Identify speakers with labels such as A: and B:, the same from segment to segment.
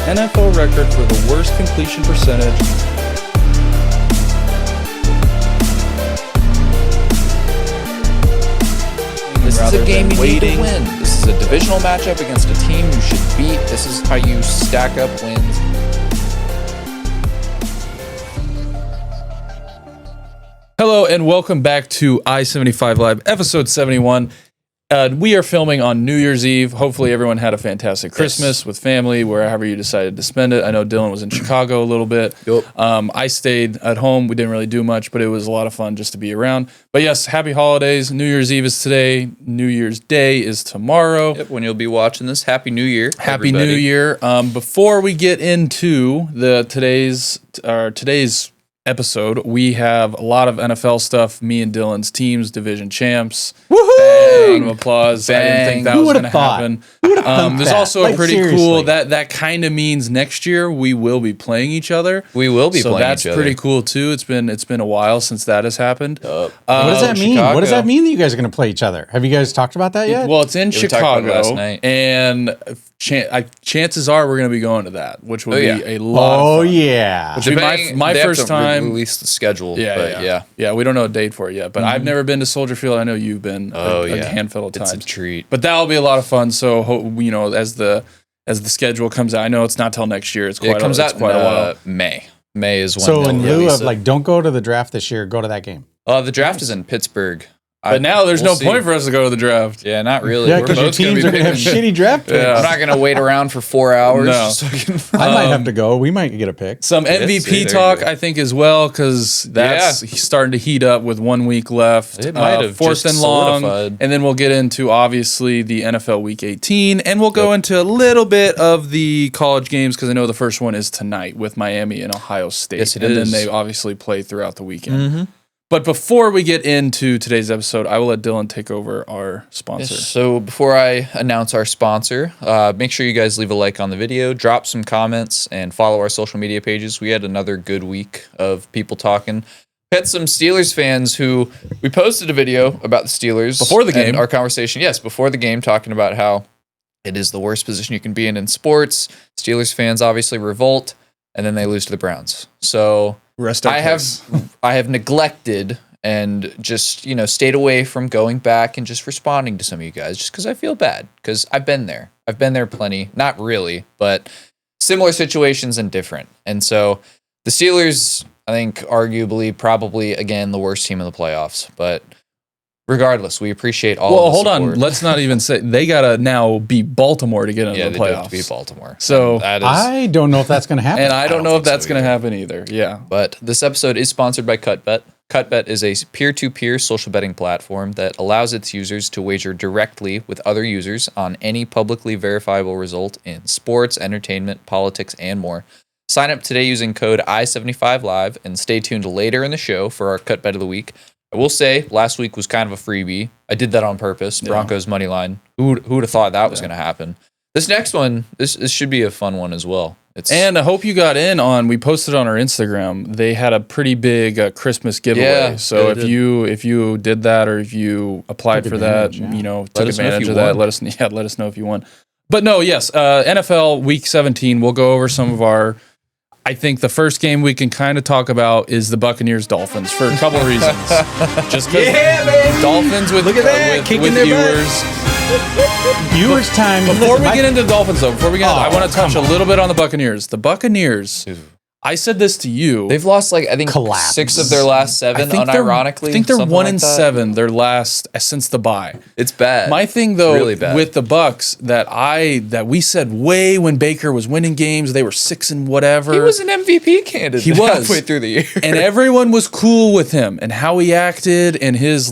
A: NFL record for the worst completion percentage.
B: This is a game you need to win. This is a divisional matchup against a team you should beat. This is how you stack up wins.
A: Hello and welcome back to i75Live, episode 71. We are filming on New Year's Eve. Hopefully everyone had a fantastic Christmas with family, wherever you decided to spend it. I know Dylan was in Chicago a little bit.
B: Yep.
A: I stayed at home. We didn't really do much, but it was a lot of fun just to be around. But yes, happy holidays. New Year's Eve is today. New Year's Day is tomorrow.
B: Yep, when you'll be watching this, Happy New Year.
A: Happy New Year. Before we get into today's episode, we have a lot of NFL stuff. Me and Dylan's teams, division champs.
B: Woohoo!
A: Round of applause.
B: Bang.
A: I didn't think that was going to happen. There's also a pretty
C: seriously.
A: cool that kind of means next year we will be playing each other.
B: We will be playing each other.
A: So that's pretty cool too. It's been a while since that has happened.
C: What does that mean?
B: Chicago.
C: What does that mean that you guys are going to play each other? Have you guys talked about that yet?
A: Well, it's in
B: we talked about it
A: Chicago,
B: last night.
A: and chances are we're going to be going to that, which would be a lot.
C: Oh,
A: of fun.
C: yeah.
A: Which would be my
B: They have
A: first
B: to
A: time.
B: release the schedule.
A: Yeah. We don't know a date for it yet, but I've never been to Soldier Field. I know you've been a handful of times.
B: It's a treat.
A: But that'll be a lot of fun. So as the schedule comes out, I know it's not till next year. It's quite
B: It comes out
A: quite a while.
B: May. May is when.
C: So
B: they'll
C: in lieu
B: release
C: of
B: it.
C: don't go to the draft this year, go to that game.
B: The draft is in Pittsburgh.
A: But now there's
B: we'll
A: no point for us to go to the draft.
B: Yeah, not really.
C: Yeah,
B: We're
C: because your
B: both gonna
C: teams
B: be
C: are going to have
B: picking-
C: shitty draft picks.
A: Yeah.
B: I'm not going to wait around for 4 hours.
A: No.
B: So I can
C: I might have to go. We might get a pick.
A: Some
B: Yes,
A: MVP
B: there you
A: talk,
B: go.
A: I think, as well, because that's starting to heat up with 1 week left.
B: It might have
A: fourth
B: just
A: and long,
B: solidified.
A: and then we'll get into obviously the NFL Week 18, and we'll go into a little bit of the college games because I know the first one is tonight with Miami and Ohio State.
B: Yes, it
A: and
B: is.
A: then they obviously play throughout the weekend. But before we get into today's episode, I will let Dylan take over our sponsor.
B: So before I announce our sponsor, make sure you guys leave a like on the video, drop some comments, and follow our social media pages. We had another good week of people talking. We had some Steelers fans who we posted a video about the Steelers
A: Before the game.
B: and our conversation. Yes, before the game, talking about how it is the worst position you can be in sports. Steelers fans obviously revolt, and then they lose to the Browns. So
A: Rest our
B: I have neglected and just stayed away from going back and just responding to some of you guys just because I feel bad because I've been there. I've been there plenty. Not really, but similar situations and different. And so the Steelers, I think, arguably, probably again the worst team in the playoffs. But regardless, we appreciate all.
A: Well,
B: of the
A: hold
B: support.
A: on. Let's not even say they gotta now beat Baltimore to get into the
B: they do have
A: playoffs.
B: to beat Baltimore.
A: So
B: And that is.
C: I don't know if that's going to happen.
A: And I don't know if
B: think so
A: that's going to
B: either.
A: happen either. Yeah.
B: But this episode is sponsored by CutBet. CutBet is a peer-to-peer social betting platform that allows its users to wager directly with other users on any publicly verifiable result in sports, entertainment, politics, and more. Sign up today using code i75Live and stay tuned later in the show for our CutBet of the week. I will say, last week was kind of a freebie. I did that on purpose. Broncos money line. Who would have thought that was going to happen? This next one, this should be a fun one as well.
A: And I hope you got in on. We posted on our Instagram. They had a pretty big Christmas giveaway.
B: Yeah,
A: So
B: they
A: if you did that or if you applied
C: Took
A: for that,
C: advantage, yeah.
A: took
B: us know if
A: advantage
B: you
A: of that,
B: won.
A: let us know if you won. But no, yes, NFL Week 17. We'll go over some of our. I think the first game we can kind of talk about is the Buccaneers Dolphins for a couple of reasons. Just because Dolphins with
C: kicking their butt.
A: viewers.
C: Viewers time.
A: Before we get into the Dolphins, though, I want to touch a little bit on the Buccaneers. The Buccaneers, I said this to you.
B: They've lost I think
C: Collapse.
B: 6 of their last 7. Unironically,
A: I think they're
B: something
A: 1
B: like
A: and
B: that.
A: 7. Their last since the bye.
B: It's bad.
A: My thing though
B: really bad.
A: with the Bucks that we said way when Baker was winning games, they were 6 and whatever.
B: He was an MVP candidate.
A: He was.
B: halfway through the year,
A: and everyone was cool with him and how he acted and his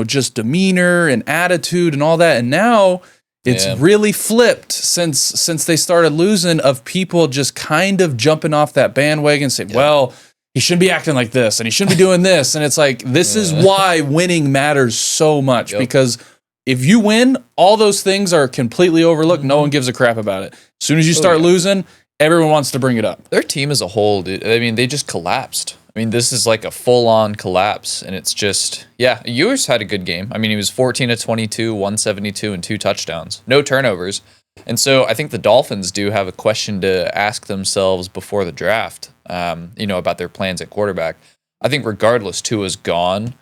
A: just demeanor and attitude and all that. And now it's really flipped since they started losing, of people just kind of jumping off that bandwagon, saying, well, he shouldn't be acting like this and he shouldn't be doing this. And it's like, this is why winning matters so much, because if you win, all those things are completely overlooked. No one gives a crap about it. As soon as you start losing, everyone wants to bring it up.
B: their team as a whole, dude, I mean, they just collapsed. I mean, this is like a full-on collapse, and it's just, Ewers had a good game. I mean, he was 14 of 22, 172, and 2 touchdowns. No turnovers. And so I think the Dolphins do have a question to ask themselves before the draft, about their plans at quarterback. I think regardless, Tua's gone,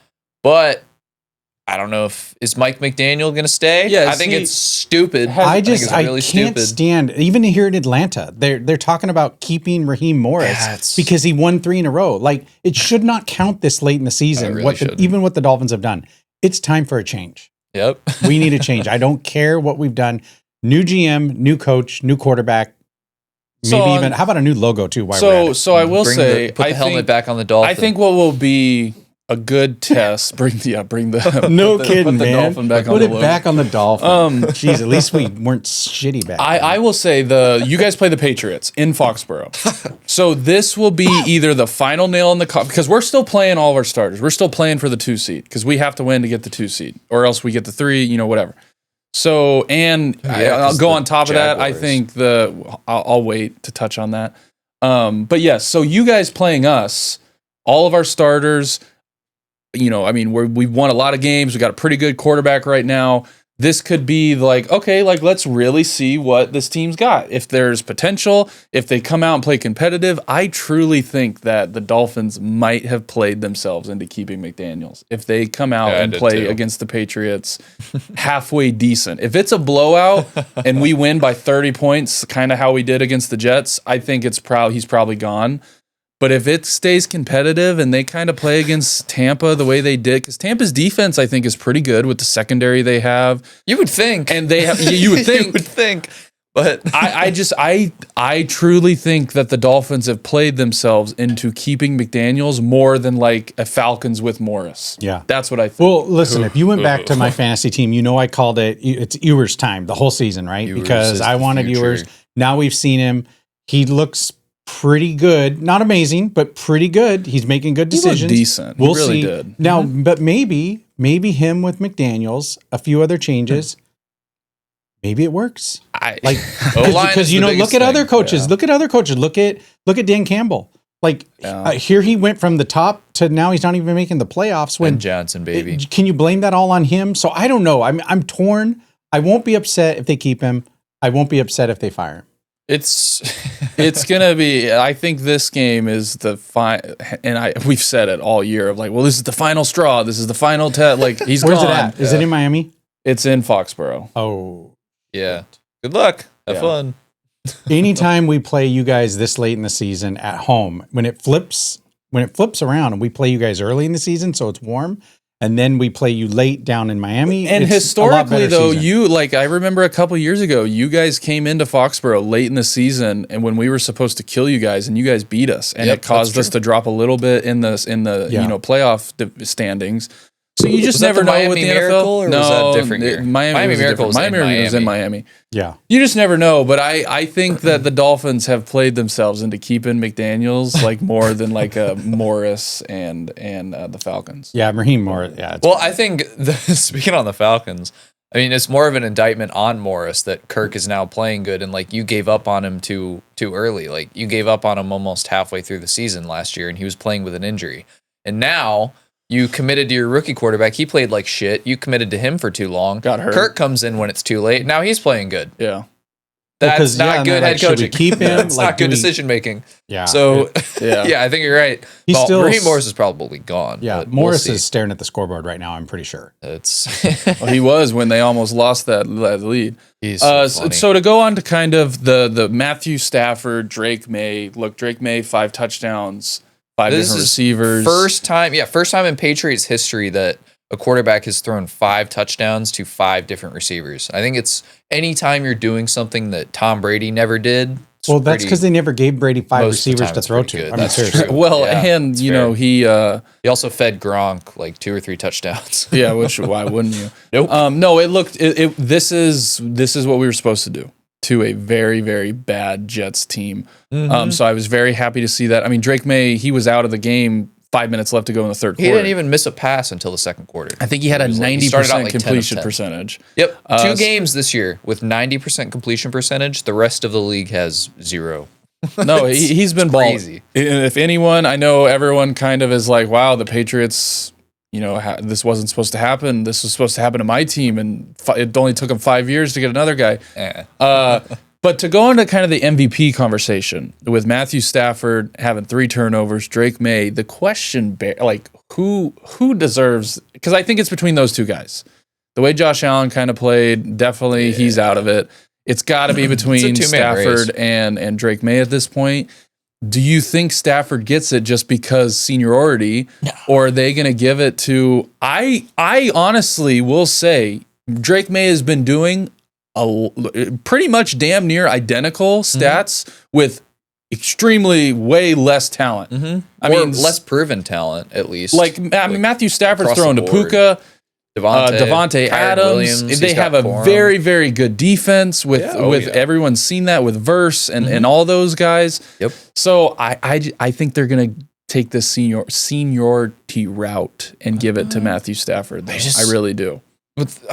B: but I don't know is Mike McDaniel going to stay?
A: Yeah,
B: I think it's stupid.
C: I can't stand, even here in Atlanta, they're talking about keeping Raheem Morris because he won 3 in a row. Like, it should not count this late in the season, even what the Dolphins have done. It's time for a change.
B: Yep.
C: We need a change. I don't care what we've done. New GM, new coach, new quarterback. How about a new logo too?
A: So I will say,
B: put the helmet back on the Dolphin.
A: I think what will be a good test. Bring the
C: kidding, man.
A: Dolphin back
C: put
A: on
C: it
A: the
C: back on the Dolphin. Jeez, at least we weren't shitty back then.
A: I will say you guys play the Patriots in Foxborough, so this will be either the final nail in the coffin because we're still playing all of our starters. We're still playing for the 2 seed because we have to win to get the 2 seed, or else we get the 3. Whatever. So, I'll go on top of that. I think I'll wait to touch on that. But yes, so you guys playing us, all of our starters. We've won a lot of games. We got a pretty good quarterback right now. This could be let's really see what this team's got. If there's potential, if they come out and play competitive, I truly think that the Dolphins might have played themselves into keeping McDaniels. If they come out and play against the Patriots halfway decent. If it's a blowout and we win by 30 points, kind of how we did against the Jets, I think he's probably gone. But if it stays competitive and they kind of play against Tampa the way they did, because Tampa's defense, I think, is pretty good with the secondary they have.
B: You would think.
A: And they have, you would think.
B: You would think. But
A: I truly think that the Dolphins have played themselves into keeping McDaniels more than like a Falcons with Morris.
C: Yeah.
A: That's what I think.
C: Well, listen, if you went back to my fantasy team, I called it's Ewers time the whole season, right? Because I wanted Ewers. Now we've seen him. He looks pretty good, not amazing, but pretty good. He's making good decisions.
A: He looked decent.
C: We'll
A: he really
C: see.
A: Did.
C: Now, but maybe him with McDaniels, a few other changes, maybe it works. Because look at other coaches. Yeah. Look at other coaches. Look at Dan Campbell. Here he went from the top to now he's not even making the playoffs. When
B: Ben Johnson, baby.
C: Can you blame that all on him? So I don't know. I'm torn. I won't be upset if they keep him. I won't be upset if they fire him.
A: It's gonna be. I think this game is the we've said it all year of this is the final straw. This is the final test. He's
C: Where's
A: gone.
C: it at? Is it in Miami?
A: It's in Foxborough.
C: Oh,
B: yeah. Good luck. Have fun.
C: Anytime we play you guys this late in the season at home, when it flips around and we play you guys early in the season, so it's warm. And then we play you late down in Miami.
A: And historically, though, I remember a couple years ago, you guys came into Foxborough late in the season, and when we were supposed to kill you guys, and you guys beat us, and it caused us to drop a little bit in the playoff standings. So you just never know with the NFL.
B: Or was that different year?
A: Miami Miracle was in Miami.
C: Yeah.
A: You just never know, but I think that the Dolphins have played themselves into keeping McDaniels more than a Morris and the Falcons.
C: Yeah, Raheem Morris. Yeah.
B: Well, I think speaking on the Falcons, it's more of an indictment on Morris that Kirk is now playing good and you gave up on him too early. You gave up on him almost halfway through the season last year, and he was playing with an injury. And now you committed to your rookie quarterback. He played like shit. You committed to him for too long.
A: Got hurt.
B: Kirk comes in when it's too late. Now he's playing good.
A: Yeah.
B: That's not good head coaching.
C: Keep him.
B: That's not good decision making.
C: Yeah.
B: So, I think you're right. Raheem Morris is probably gone.
C: Yeah. Morris is staring at the scoreboard right now, I'm pretty sure.
A: He was when they almost lost that lead.
B: He's so
A: to go on to kind of the Matthew Stafford, Drake May. Look, Drake May, 5 touchdowns. 5 different receivers.
B: First time in Patriots history that a quarterback has thrown 5 touchdowns to 5 different receivers. I think it's anytime you're doing something that Tom Brady never did.
C: Well, that's because they never gave Brady 5 receivers to throw to.
A: Seriously. Well, and he
B: also fed Gronk 2 or 3 touchdowns.
A: Yeah, which why wouldn't you?
B: Nope.
A: No, this is what we were supposed to do to a very, very bad Jets team.
B: Mm-hmm.
A: So I was very happy to see that. Drake May, he was out of the game 5 minutes left to go in the third quarter.
B: He didn't even miss a pass until the second quarter.
A: I think he had a 90% completion percentage.
B: Yep. 2 games this year with 90% completion percentage. The rest of the league has 0.
A: No, he's been
B: crazy.
A: If anyone, I know everyone kind of is wow, the Patriots, this wasn't supposed to happen. This was supposed to happen to my team, and it only took him 5 years to get another guy. But to go into kind of the MVP conversation with Matthew Stafford having 3 turnovers, Drake May, the question, who deserves, because I think it's between those two guys. The way Josh Allen kind of played, definitely he's out of it. It's got to be between Stafford and Drake May at this point. Do you think Stafford gets it just because seniority, or are they going to give it to? I honestly will say Drake May has been doing pretty much damn near identical stats with extremely way less talent.
B: I mean, less proven talent at least.
A: Matthew Stafford's throwing to Puka. Devontae Adams. Williams, they have a very, very good defense with everyone's seen that with Verse and all those guys.
B: Yep.
A: So I think they're gonna take this seniority route and give it to Matthew Stafford. I really do.
B: With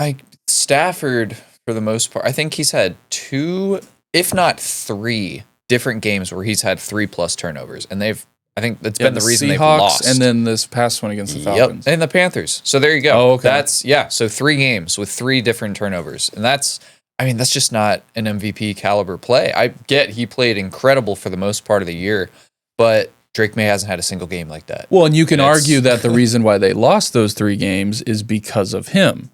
B: Stafford, for the most part, I think he's had 2, if not 3, different games where he's had 3+ turnovers, and I think that's been the reason
A: Seahawks,
B: they've lost.
A: And then this past one against the Falcons.
B: And the Panthers. So there you go.
A: Oh, okay.
B: So 3 games with 3 different turnovers. And that's just not an MVP caliber play. I get he played incredible for the most part of the year, but Drake May hasn't had a single game like that.
A: Well, and you can argue that the reason why they lost those 3 games is because of him.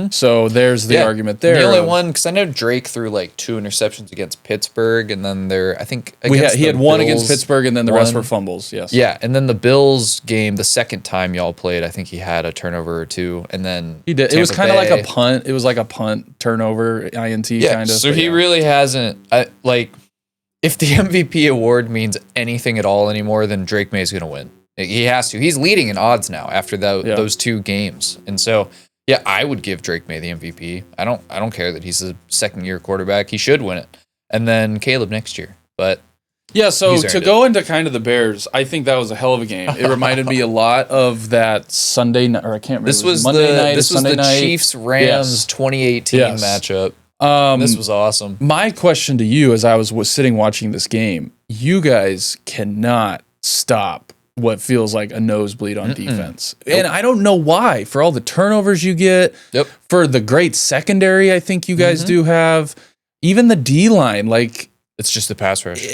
A: So there's the argument there.
B: The only one, because I know Drake threw 2 interceptions against Pittsburgh, and then he
A: had one against Pittsburgh, and then the rest were fumbles. Yes.
B: Yeah, and then the Bills game, the second time y'all played, I think he had a turnover or 2, and then
A: he did. It was kind of like a punt. It was like a punt turnover, INT kind of.
B: So he really hasn't if the MVP award means anything at all anymore, then Drake May is going to win. He has to. He's leading in odds now after those 2 games, and so. Yeah, I would give Drake May the MVP. I don't care that he's a second-year quarterback. He should win it. And then Caleb next year. But
A: yeah, so to go into kind of the Bears, I think that was a hell of a game. It reminded me a lot of that Sunday night, or I can't remember.
B: This was
A: Monday night.
B: This was the Chiefs-Rams 2018 matchup. This was awesome.
A: My question to you, as I was sitting watching this game, you guys cannot stop what feels like a nosebleed on defense. And I don't know why, for all the turnovers you get, for the great secondary I think you guys do have, even the D-line,
B: it's just the pass rush.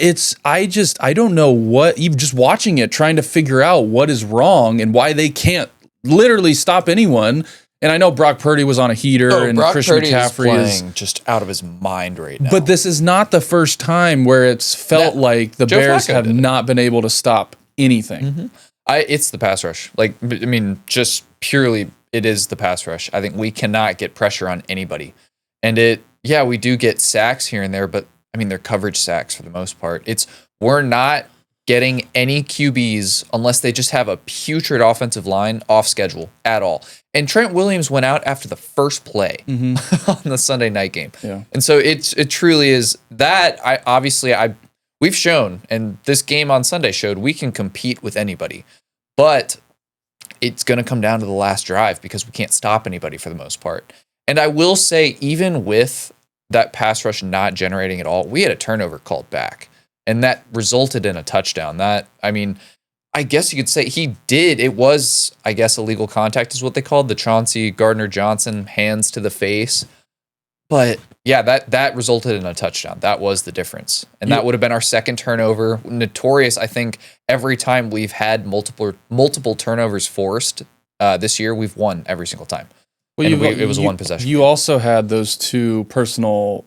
A: I don't know what, even just watching it, trying to figure out what is wrong and why they can't literally stop anyone. And I know Brock Purdy was on a heater, and
B: Brock
A: Christian
B: Purdy
A: McCaffrey
B: is playing just out of his mind right now.
A: But this is not the first time where it's felt like the Bears have not been able to stop anything.
B: It's the pass rush. Just purely, it is the pass rush. I think we cannot get pressure on anybody. And we do get sacks here and there, but they're coverage sacks for the most part. We're not getting any QBs unless they just have a putrid offensive line off schedule at all. And Trent Williams went out after the first play on the Sunday night game. Yeah. And so it truly is that. We've shown, and this game on Sunday showed, we can compete with anybody. But it's going to come down to the last drive because we can't stop anybody for the most part. And I will say, even with that pass rush not generating at all, we had a turnover called back. And that resulted in a touchdown. I guess you could say he did. It was, illegal contact is what they called the Chauncey Gardner-Johnson hands to the face. But yeah, that resulted in a touchdown. That was the difference. And that would have been our second turnover. Notorious, I think, every time we've had multiple turnovers forced this year, we've won every single time. Well, it was one possession.
A: You also had those 2 personal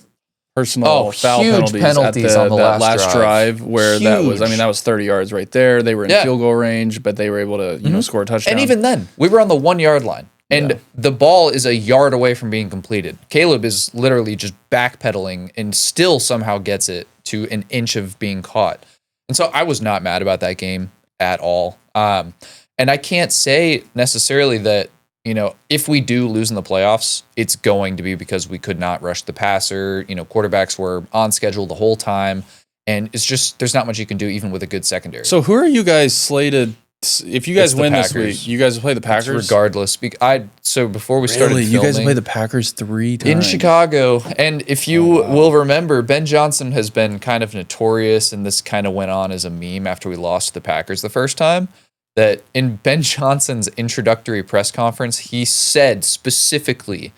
A: foul penalties
B: on the last
A: drive where that was 30 yards right there. They were in field goal range, but they were able to score a touchdown.
B: And even then, we were on the 1-yard line. And the ball is a yard away from being completed. Caleb is literally just backpedaling and still somehow gets it to an inch of being caught. And so I was not mad about that game at all. And I can't say necessarily that, if we do lose in the playoffs, it's going to be because we could not rush the passer. Quarterbacks were on schedule the whole time. And it's just, there's not much you can do even with a good secondary.
A: So who are you guys slated? If you guys win this week, you guys play the Packers?
B: Regardless. So before we started filming,
A: you guys play the Packers 3 times.
B: In Chicago. And if you will remember, Ben Johnson has been kind of notorious, and this kind of went on as a meme after we lost to the Packers the first time. that in Ben Johnson's introductory press conference, he said specifically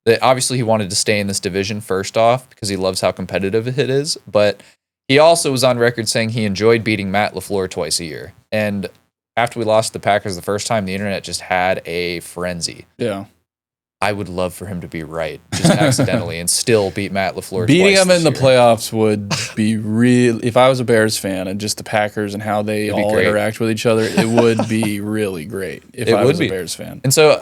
B: that obviously he wanted to stay in this division first off because he loves how competitive it is, but he also was on record saying he enjoyed beating Matt LaFleur twice a year. And after we lost the Packers the first time, the internet just had a frenzy.
A: Yeah.
B: I would love for him to be right, just accidentally, and still beat Matt LaFleur.
A: Beating him in the
B: year.
A: playoffs would be real. If I was a Bears fan and just the Packers and how they all interact with each other, it would be really great if I was a Bears fan.
B: And so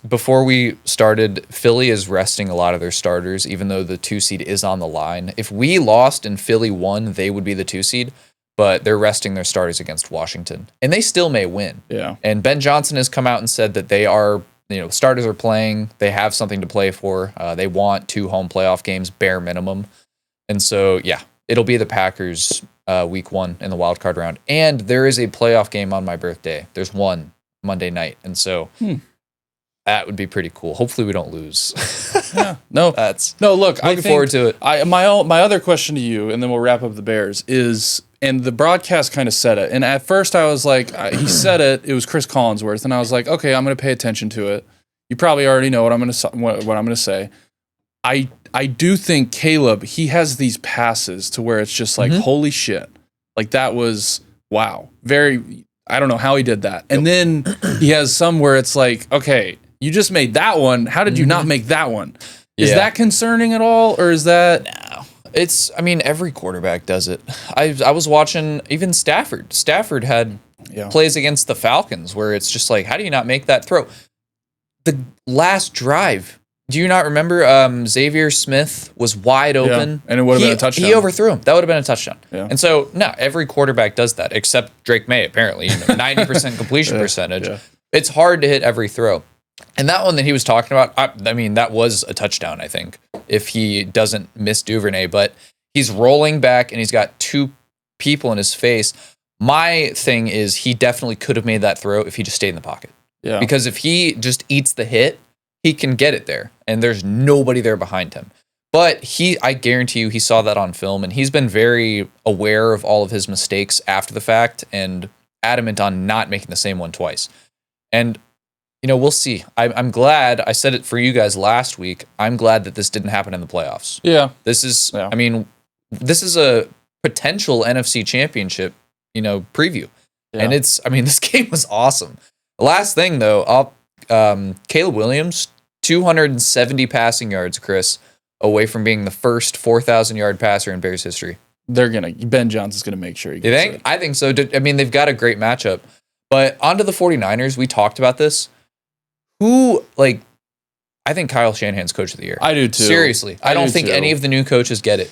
B: before we started, Philly is resting a lot of their starters, even though the 2 seed is on the line. If we lost and Philly won, they would be the 2 seed. But they're resting their starters against Washington, and they still may win.
A: Yeah.
B: And Ben Johnson has come out and said that they are. Starters are playing. They have something to play for. They want 2 home playoff games, bare minimum. And so, yeah, it'll be the Packers week 1 in the wild card round. And there is a playoff game on my birthday. There's one Monday night. And so that would be pretty cool. Hopefully we don't lose.
A: Yeah. No, look,
B: looking forward to it.
A: My other question to you, and then we'll wrap up the Bears, is, and the broadcast kind of said it. And at first I was like, he said it. It was Chris Collinsworth, and I was like, okay, I'm going to pay attention to it. You probably already know what I'm going to say. I do think Caleb, he has these passes to where it's just like, holy shit, like that was wow, very. I don't know how he did that. And then he has some where it's like, okay, you just made that one. How did you not make that one? Is that concerning at all, or is that?
B: No. Every quarterback does it. I was watching even Stafford. Stafford had plays against the Falcons where it's just like, how do you not make that throw? The last drive, do you not remember Xavier Smith was wide open?
A: And it would have been a touchdown.
B: He overthrew him. That would have been a touchdown.
A: Yeah.
B: And so, no, every quarterback does that, except Drake May, apparently. 90% completion percentage. Yeah. It's hard to hit every throw. And that one that he was talking about, that was a touchdown, I think, if he doesn't miss Duvernay. But he's rolling back, and he's got 2 people in his face. My thing is he definitely could have made that throw if he just stayed in the pocket.
A: Yeah.
B: Because if he just eats the hit, he can get it there, and there's nobody there behind him. But I guarantee you he saw that on film, and he's been very aware of all of his mistakes after the fact and adamant on not making the same one twice. And we'll see. I'm glad. I said it for you guys last week. I'm glad that this didn't happen in the playoffs.
A: Yeah.
B: This is, this is a potential NFC championship, preview. Yeah. And this game was awesome. The last thing, though, Caleb Williams, 270 passing yards, Chris, away from being the first 4,000-yard passer in Bears history.
A: Ben Johnson's going to make sure he gets it.
B: I think so. They've got a great matchup. But onto the 49ers, we talked about this. I think Kyle Shanahan's coach of the year.
A: I do too.
B: Seriously. I don't think any of the new coaches get it.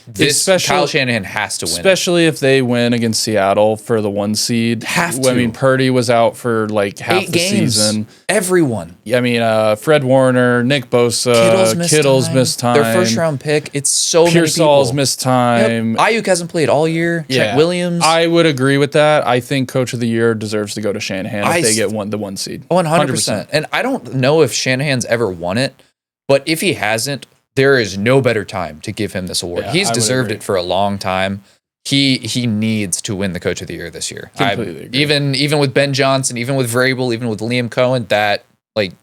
B: Kyle Shanahan has to win.
A: Especially if they win against Seattle for the 1 seed.
B: Have to.
A: Purdy was out for half the season.
B: Everyone.
A: Fred Warner, Nick Bosa, Kittle's missed time.
B: Their first round pick. It's so many people.
A: Pearsall's missed time.
B: Yep. Ayuk hasn't played all year. Yeah. Trent Williams.
A: I would agree with that. I think coach of the year deserves to go to Shanahan if they get the 1 seed.
B: 100%. And I don't know if Shanahan's ever won it. But if he hasn't, there is no better time to give him this award.
A: Yeah,
B: He's deserved it for a long time. He needs to win the Coach of the Year this year.
A: Completely agree.
B: Even with Ben Johnson, even with Vrabel, even with Liam Cohen,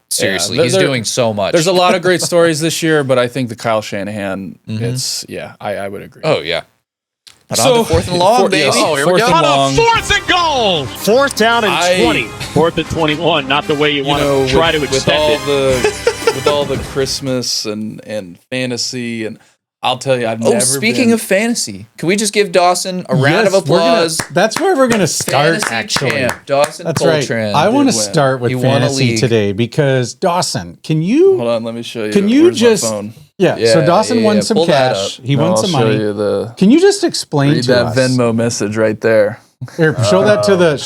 B: seriously, he's doing so much.
A: There's a lot of great stories this year, but I think the Kyle Shanahan, I would agree.
B: Oh, yeah. But on to 4th and long, baby.
D: Here we go. 4th and goal. 4th down and 20. 4th and 21. Not the way you want to try to extend it.
A: With all the Christmas and fantasy, and I'll tell you, I've never.
B: Speaking of fantasy, can we just give Dawson a round of applause?
C: That's where we're gonna start.
B: Fantasy
C: actually,
B: champ, Dawson.
C: That's
B: Coltrane.
C: right. I want to start with fantasy today because Dawson, can you?
A: Hold on, let me show you.
C: Can you just? My phone? Yeah. So Dawson won some cash. He won some money. Can you just explain to us
A: that Venmo message right there?
C: Here, show that to the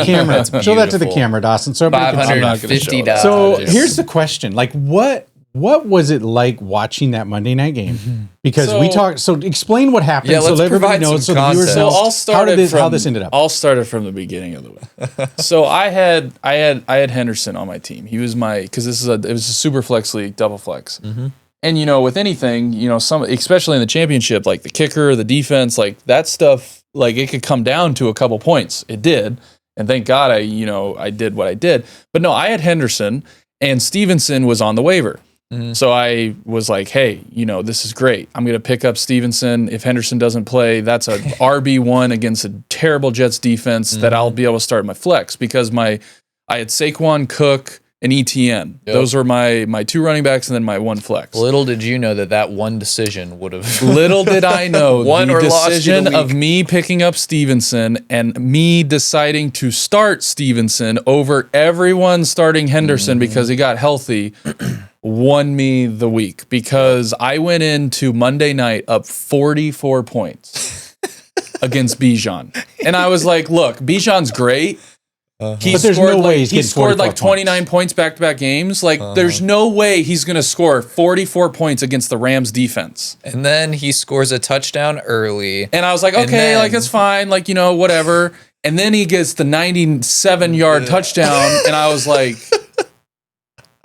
C: camera. Show that to the camera, Dawson. So
B: $550.
C: So here's the question: what was it like watching that Monday night game? Because we talked. So explain what happened.
B: Yeah,
C: so everybody knows. So the viewers know how this ended up.
A: I'll start it from the beginning of the way. So I had Henderson on my team. He was because it was a super flex league, double flex. Mm-hmm. And with anything, some especially in the championship, like the kicker, the defense, like that stuff. Like it could come down to a couple points. It did. And thank God I did what I did. But no, I had Henderson and Stevenson was on the waiver. Mm-hmm. So I was like, hey, this is great. I'm going to pick up Stevenson. If Henderson doesn't play, that's a RB1 against a terrible Jets defense that I'll be able to start my flex because I had Saquon, Cook, and ETN. Yep. Those were my 2 running backs and then my 1 flex.
B: Little did you know that one decision would have...
A: Little did I know the decision of me picking up Stevenson and me deciding to start Stevenson over everyone starting Henderson because he got healthy won me the week because I went into Monday night up 44 points against Bijan. And I was like, look, Bijan's great.
C: But there's no way he
A: scored like 29 points back-to-back games. Like, there's no way he's going to score 44 points against the Rams defense.
B: And then he scores a touchdown early.
A: And I was like, okay, like, it's fine. Like, whatever. And then he gets the 97-yard touchdown. And I was like,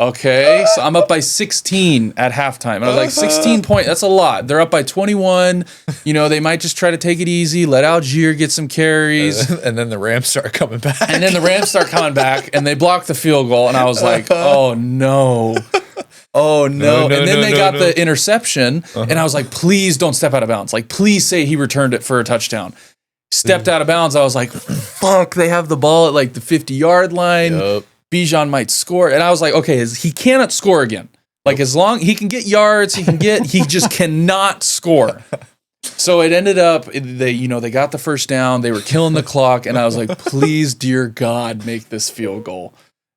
A: okay. So I'm up by 16 at halftime. And I was like, 16 points, that's a lot. They're up by 21. They might just try to take it easy, let Algier get some carries.
B: And then the Rams start coming back.
A: And they block the field goal. And I was like, oh, no. Oh, no. And then they got the interception. And I was like, please don't step out of bounds. Like, please say he returned it for a touchdown. Stepped out of bounds. I was like, fuck, they have the ball at like the 50-yard line. Yep. Bijan might score. And I was like, okay, he cannot score again. Like, as long he can get yards, he just cannot score. So it ended up, they got the first down. They were killing the clock. And I was like, please, dear God, make this field goal.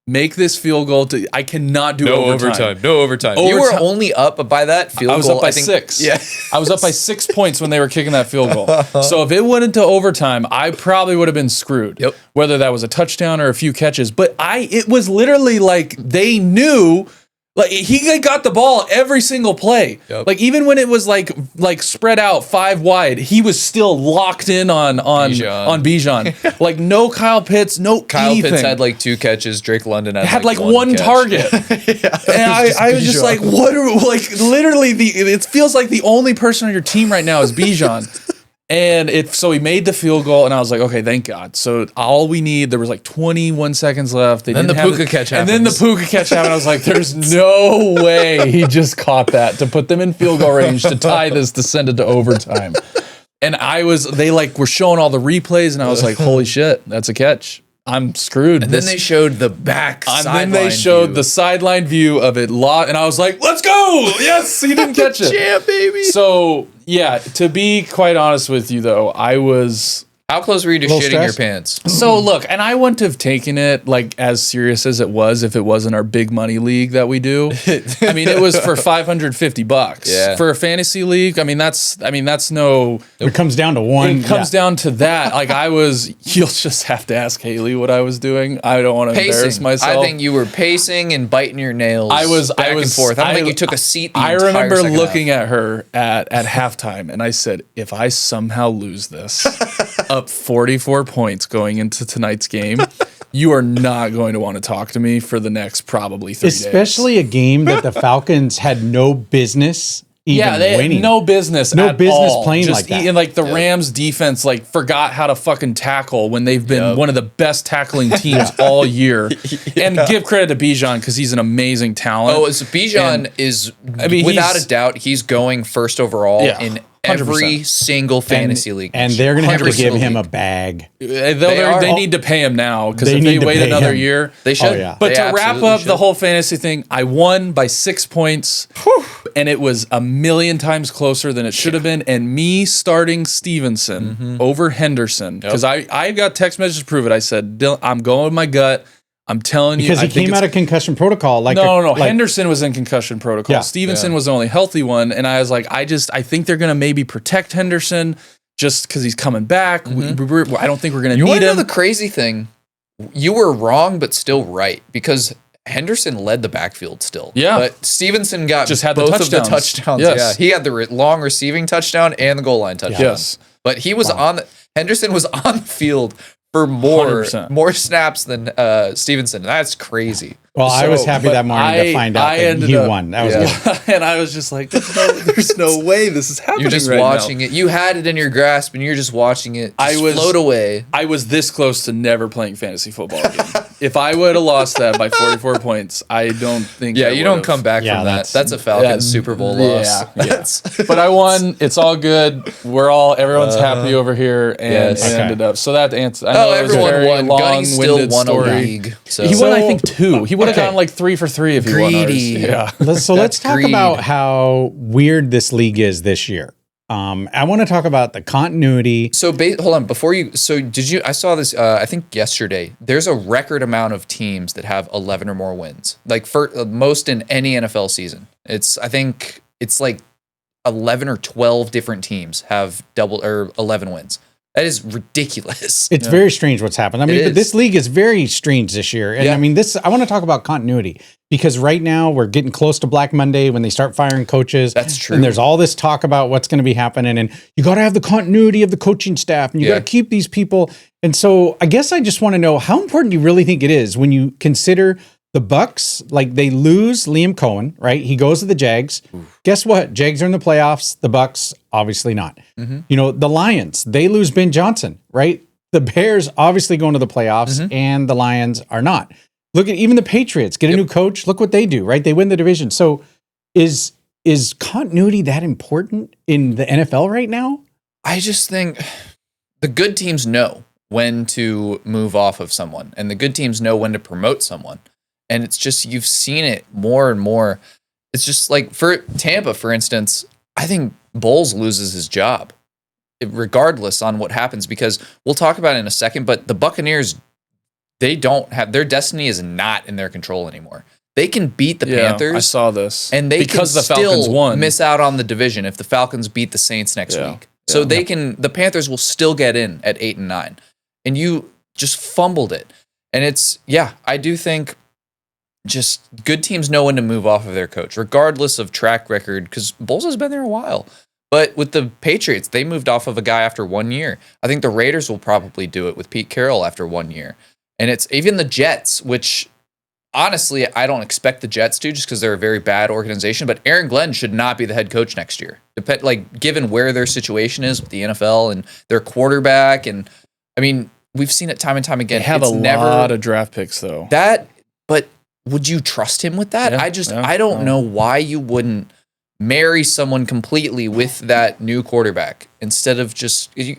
A: Make this field goal. I cannot do overtime.
B: No overtime. You were only up by that field goal.
A: I was up by 6.
B: Yeah.
A: I was up by 6 points when they were kicking that field goal. So if it went into overtime, I probably would have been screwed.
B: Yep.
A: Whether that was a touchdown or a few catches. But it was literally like they knew. Like, he got the ball every single play. Yep. Like, even when it was like spread out 5 wide, he was still locked in on Bijan. Like, no Kyle Pitts,
B: Kyle
A: anything.
B: Pitts had like 2 catches. Drake London had
A: like one target. And I was just like, literally it feels like the only person on your team right now is Bijan. And so he made the field goal, and I was like, okay, thank God. So all we need, there was like 21 seconds left.
B: Then the Puka catch happened.
A: And then the Puka catch happened. I was like, there's no way he just caught that to put them in field goal range to tie this to send it to overtime. And they were showing all the replays, and I was like, holy shit, that's a catch. I'm screwed.
B: And then they showed the back sideline
A: the sideline view of it, and I was like, let's go! Yes, he didn't catch it.
B: Yeah, baby.
A: So, yeah, to be quite honest with you, though, I was...
B: How close were you to shitting your pants?
A: So, look, and I wouldn't have taken it like as serious as it was if it wasn't our big money league that we do. I mean, it was for $550.
B: Yeah.
A: For a fantasy league, that's no...
C: It comes down to one.
A: It comes down to that. Like, you'll just have to ask Haley what I was doing. I don't want to embarrass myself.
B: I think you were pacing and biting your nails back and forth. I don't think you took a seat the entire
A: remember
B: second
A: looking
B: half.
A: at her at halftime, and I said, if I somehow lose this... up 44 points going into tonight's game, you are not going to want to talk to me for the next probably 3 days.
C: Especially a game that the Falcons had no business winning.
A: Had no business
C: playing like that.
A: And like the Rams defense forgot how to fucking tackle when they've been one of the best tackling teams all year. And give credit to Bijan because he's an amazing talent.
B: Oh, so Bijan is, without a doubt, he's going first overall in every
A: 100%.
B: Single fantasy league.
C: And they're going to have to give him a bag.
A: They need to pay him now because if they wait another year,
B: they should.
C: Oh, yeah.
A: But to wrap up the whole fantasy thing, I won by 6 points, and it was a million times closer than it should have been. And me starting Stevenson over Henderson, because I got text messages to prove it. I said, I'm going with my gut. I'm telling you.
C: Because he came out of concussion protocol.
A: No. Henderson was in concussion protocol. Yeah. Stevenson was the only healthy one. And I was like, I think they're going to maybe protect Henderson just because he's coming back. I don't think we're going to need him.
B: You want to know the crazy thing? You were wrong, but still right. Because Henderson led the backfield still.
A: Yeah.
B: But Stevenson got
A: just had
B: both
A: of
B: the touchdowns.
A: Yes.
B: Yeah. He had the long receiving touchdown and the goal line touchdown.
A: Yes.
B: But he was Henderson was on the field for more snaps than Stevenson. That's crazy.
C: Well, I was happy that morning to find out that he won. That was good.
A: And I was just like, there's no way this is happening.
B: You're just watching it. You had it in your grasp, and you're just watching it float away.
A: I was this close to never playing fantasy football again. If I would have lost that by 44 points, I don't think.
B: Yeah, you don't come back from that. That's a Falcons Super Bowl loss.
A: Yeah. But I won. It's all good. Everyone's happy over here, and it ended up. So that answer. I know
B: everyone won. Gunny still won a league.
A: He won, I think, 2. He would have gone like 3 for 3 if he won ours. Yeah.
C: So let's talk about how weird this league is this year. I want to talk about the continuity.
B: So hold on, before you. So did you? I saw this. I think yesterday. There's a record amount of teams that have 11 or more wins. Like for most in any NFL season. I think it's like 11 or 12 different teams have 11 wins. That is ridiculous.
C: It's very strange what's happened. I mean, but this league is very strange this year. And I mean, I want to talk about continuity because right now we're getting close to Black Monday when they start firing coaches.
B: That's true.
C: And there's all this talk about what's going to be happening. And you got to have the continuity of the coaching staff and you got to keep these people. And so I guess I just want to know how important do you really think it is when you consider the Bucks, like they lose Liam Cohen, right? He goes to the Jags. Oof. Guess what? Jags are in the playoffs. The Bucks, obviously not. Mm-hmm. You know, the Lions, they lose Ben Johnson, right? The Bears obviously going to the playoffs and the Lions are not. Look at even the Patriots, get a new coach. Look what they do, right? They win the division. So is continuity that important in the NFL right now?
B: I just think the good teams know when to move off of someone and the good teams know when to promote someone. And it's just, you've seen it more and more. It's just like for Tampa, for instance, I think Bowles loses his job regardless on what happens, because we'll talk about it in a second, but the Buccaneers, their destiny is not in their control anymore. They can beat the Panthers.
A: I saw this.
B: And they because can the Falcons still won. Miss out on the division if the Falcons beat the Saints next week. So the Panthers will still get in at 8-9. And you just fumbled it. And I do think just good teams know when to move off of their coach, regardless of track record, because Bowles has been there a while. But with the Patriots, they moved off of a guy after 1 year. I think the Raiders will probably do it with Pete Carroll after 1 year. And it's even the Jets, which honestly, I don't expect the Jets to, just because they're a very bad organization. But Aaron Glenn should not be the head coach next year. Given where their situation is with the NFL and their quarterback. And I mean, we've seen it time and time again.
A: They have lot of draft picks, though.
B: But would you trust him with that? I don't know why you wouldn't marry someone completely with that new quarterback instead of just you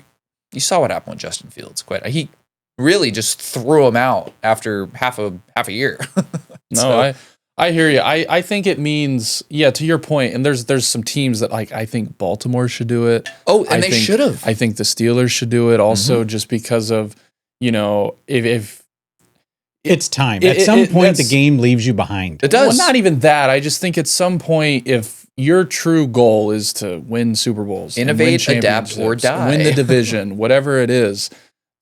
B: saw what happened with Justin Fields. He really just threw him out after half a year.
A: I hear you. I think it means, to your point, and there's some teams that I think Baltimore should do it.
B: Oh, and they should have.
A: I think the Steelers should do it also, just because of, if
C: it's time. At some point, the game leaves you behind.
B: It does.
A: Well, not even that. I just think at some point, if your true goal is to win Super Bowls,
B: innovate, adapt, or die,
A: win the division, whatever it is,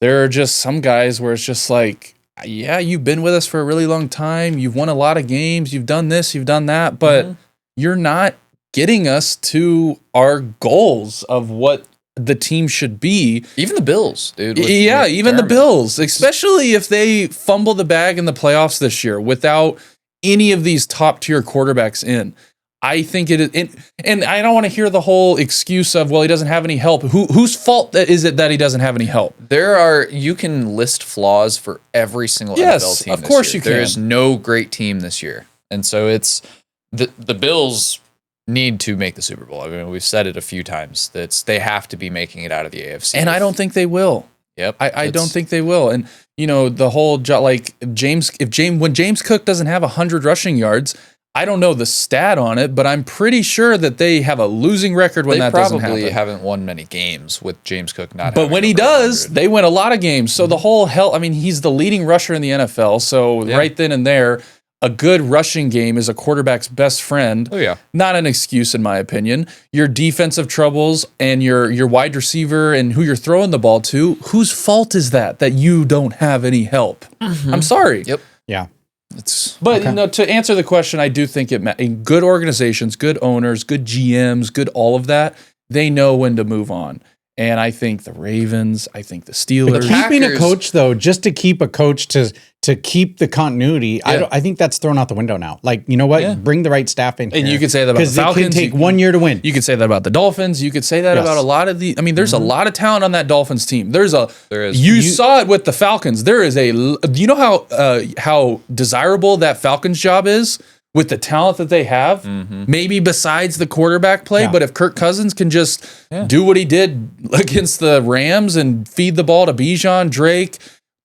A: there are just some guys where it's just like, you've been with us for a really long time. You've won a lot of games. You've done this, you've done that, but you're not getting us to our goals of what the team should be.
B: Even the Bills, dude.
A: Even the Bills, especially if they fumble the bag in the playoffs this year without any of these top tier quarterbacks in. I think it is, and I don't want to hear the whole excuse of, well, he doesn't have any help. Whose fault is it that he doesn't have any help?
B: You can list flaws for every single NFL team.
A: Of course you can.
B: There is no great team this year, and so it's the Bills need to make the Super Bowl. I mean, we've said it a few times that they have to be making it out of the AFC.
A: And I don't think they will.
B: Yep.
A: I don't think they will. And, the whole, when James Cook doesn't have 100 rushing yards, I don't know the stat on it, but I'm pretty sure that they have a losing record when that doesn't happen.
B: They probably haven't won many games with James Cook not
A: But when he does, they win a lot of games. So the whole he's the leading rusher in the NFL. So right then and there, a good rushing game is a quarterback's best friend.
B: Oh, yeah.
A: Not an excuse, in my opinion. Your defensive troubles and your wide receiver and who you're throwing the ball to, whose fault is that you don't have any help? Mm-hmm. I'm sorry.
B: Yep.
C: Yeah.
A: To answer the question, I do think in good organizations, good owners, good GMs, good all of that, they know when to move on. And I think the Ravens, I think the Steelers.
C: Keeping a coach, though, just to keep a coach to keep the continuity, I think that's thrown out the window now. Like, you know what?
A: Yeah.
C: Bring the right staff in here.
A: And you could say that about the Falcons.
C: Because it can take 1 year to win.
A: You could say that about the Dolphins. You could say that about a lot of the... I mean, there's a lot of talent on that Dolphins team. There is. You saw it with the Falcons. There is a... You know how desirable that Falcons job is? With the talent that they have, maybe besides the quarterback play, but if Kirk Cousins can just do what he did against the Rams and feed the ball to Bijan, Drake,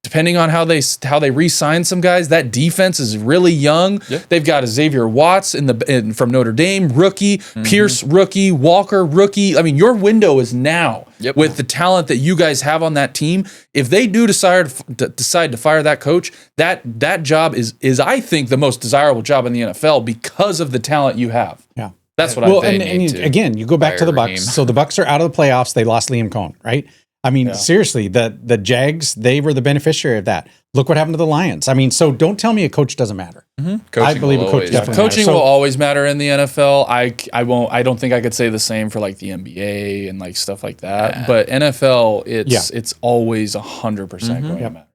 A: depending on how they re-sign some guys, that defense is really young. Yep. They've got a Xavier Watts from Notre Dame, rookie, Pierce, rookie, Walker, rookie. I mean, your window is now with the talent that you guys have on that team. If they do decide to fire that coach, that job is I think the most desirable job in the NFL because of the talent you have.
C: Yeah.
A: That's what I think.
C: And again, you go back to the Bucs. So the Bucs are out of the playoffs. They lost Liam Cohen, right? I mean, seriously, the Jags, they were the beneficiary of that. Look what happened to the Lions. I mean, so don't tell me a coach doesn't matter. I believe a coach definitely
A: coaching
C: matters.
A: will always matter in the NFL. I don't think I could say the same for like the NBA and like stuff like that. But NFL, it's always 100% going to matter.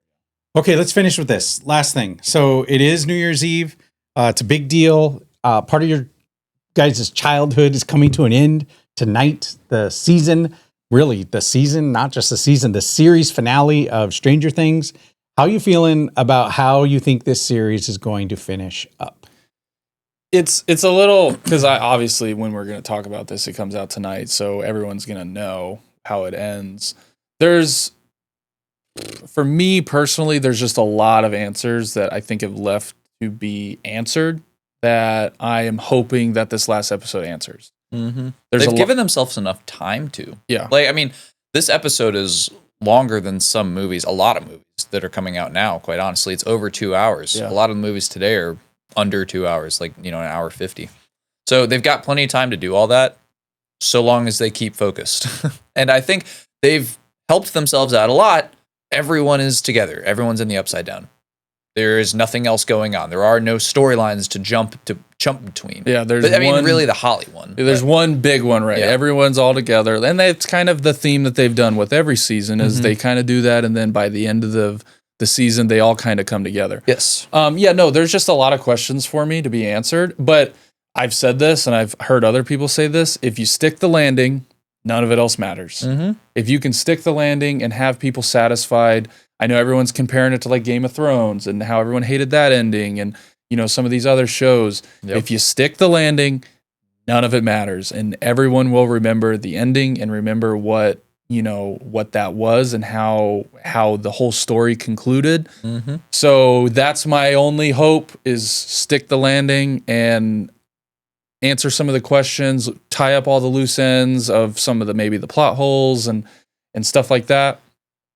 C: Okay, let's finish with this. Last thing. So it is New Year's Eve. It's a big deal. Part of your guys' childhood is coming to an end tonight. The season, not just the season, the series finale of Stranger Things. How are you feeling about how you think this series is going to finish up?
A: It's a little, because obviously when we're going to talk about this, it comes out tonight, so everyone's going to know how it ends. For me personally, there's just a lot of answers that I think have left to be answered that I am hoping that this last episode answers.
B: They've given themselves enough time to.
A: Yeah.
B: Like, I mean, this episode is longer than some movies, a lot of movies that are coming out now, quite honestly. It's over 2 hours.
A: Yeah.
B: A lot of the movies today are under 2 hours, like, an hour 50. So they've got plenty of time to do all that, so long as they keep focused. And I think they've helped themselves out a lot. Everyone is together. Everyone's in the Upside Down. There is nothing else going on. There are no storylines to jump between.
A: Yeah,
B: really the Holly one.
A: There's one big one, right? Yeah. Everyone's all together, and that's kind of the theme that they've done with every season. Is they kind of do that, and then by the end of the season, they all kind of come together.
B: Yes.
A: There's just a lot of questions for me to be answered. But I've said this, and I've heard other people say this: if you stick the landing, none of it else matters. If you can stick the landing and have people satisfied. I know everyone's comparing it to like Game of Thrones and how everyone hated that ending and, some of these other shows. Yep. If you stick the landing, none of it matters. And everyone will remember the ending and remember what that was and how the whole story concluded. So that's my only hope is stick the landing and answer some of the questions, tie up all the loose ends of some of maybe the plot holes and stuff like that.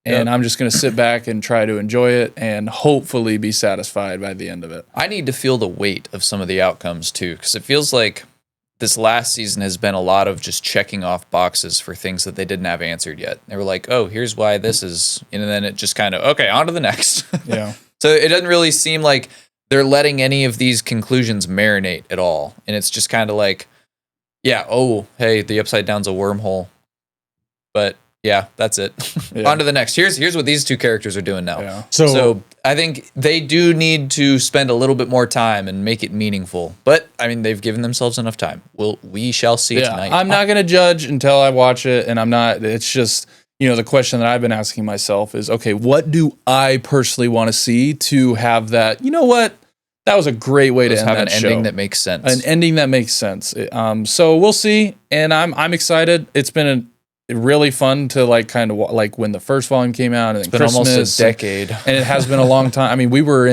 A: And I'm just going to sit back and try to enjoy it and hopefully be satisfied by the end of it.
B: I need to feel the weight of some of the outcomes too, because it feels like this last season has been a lot of just checking off boxes for things that they didn't have answered yet. They were like, oh, here's why this is, and then it just kind of, okay, on to the next.
A: Yeah.
B: So it doesn't really seem like they're letting any of these conclusions marinate at all. And it's just kind of like, yeah, oh, hey, the Upside Down's a wormhole. But yeah, that's it. Yeah. On to the next. Here's what these two characters are doing now.
A: Yeah.
B: So I think they do need to spend a little bit more time and make it meaningful. But I mean, they've given themselves enough time. We shall see tonight.
A: I'm not going to judge until I watch it, and I'm not. It's just the question that I've been asking myself is, okay, what do I personally want to see to have that? You know what? That was a great way to end
B: have
A: that
B: an
A: show.
B: Ending that makes sense.
A: An ending that makes sense. So we'll see, and I'm excited. It's been really fun to kind of when the first volume came out, and
B: it's been Christmas, almost a decade,
A: and it has been a long time. I mean, we were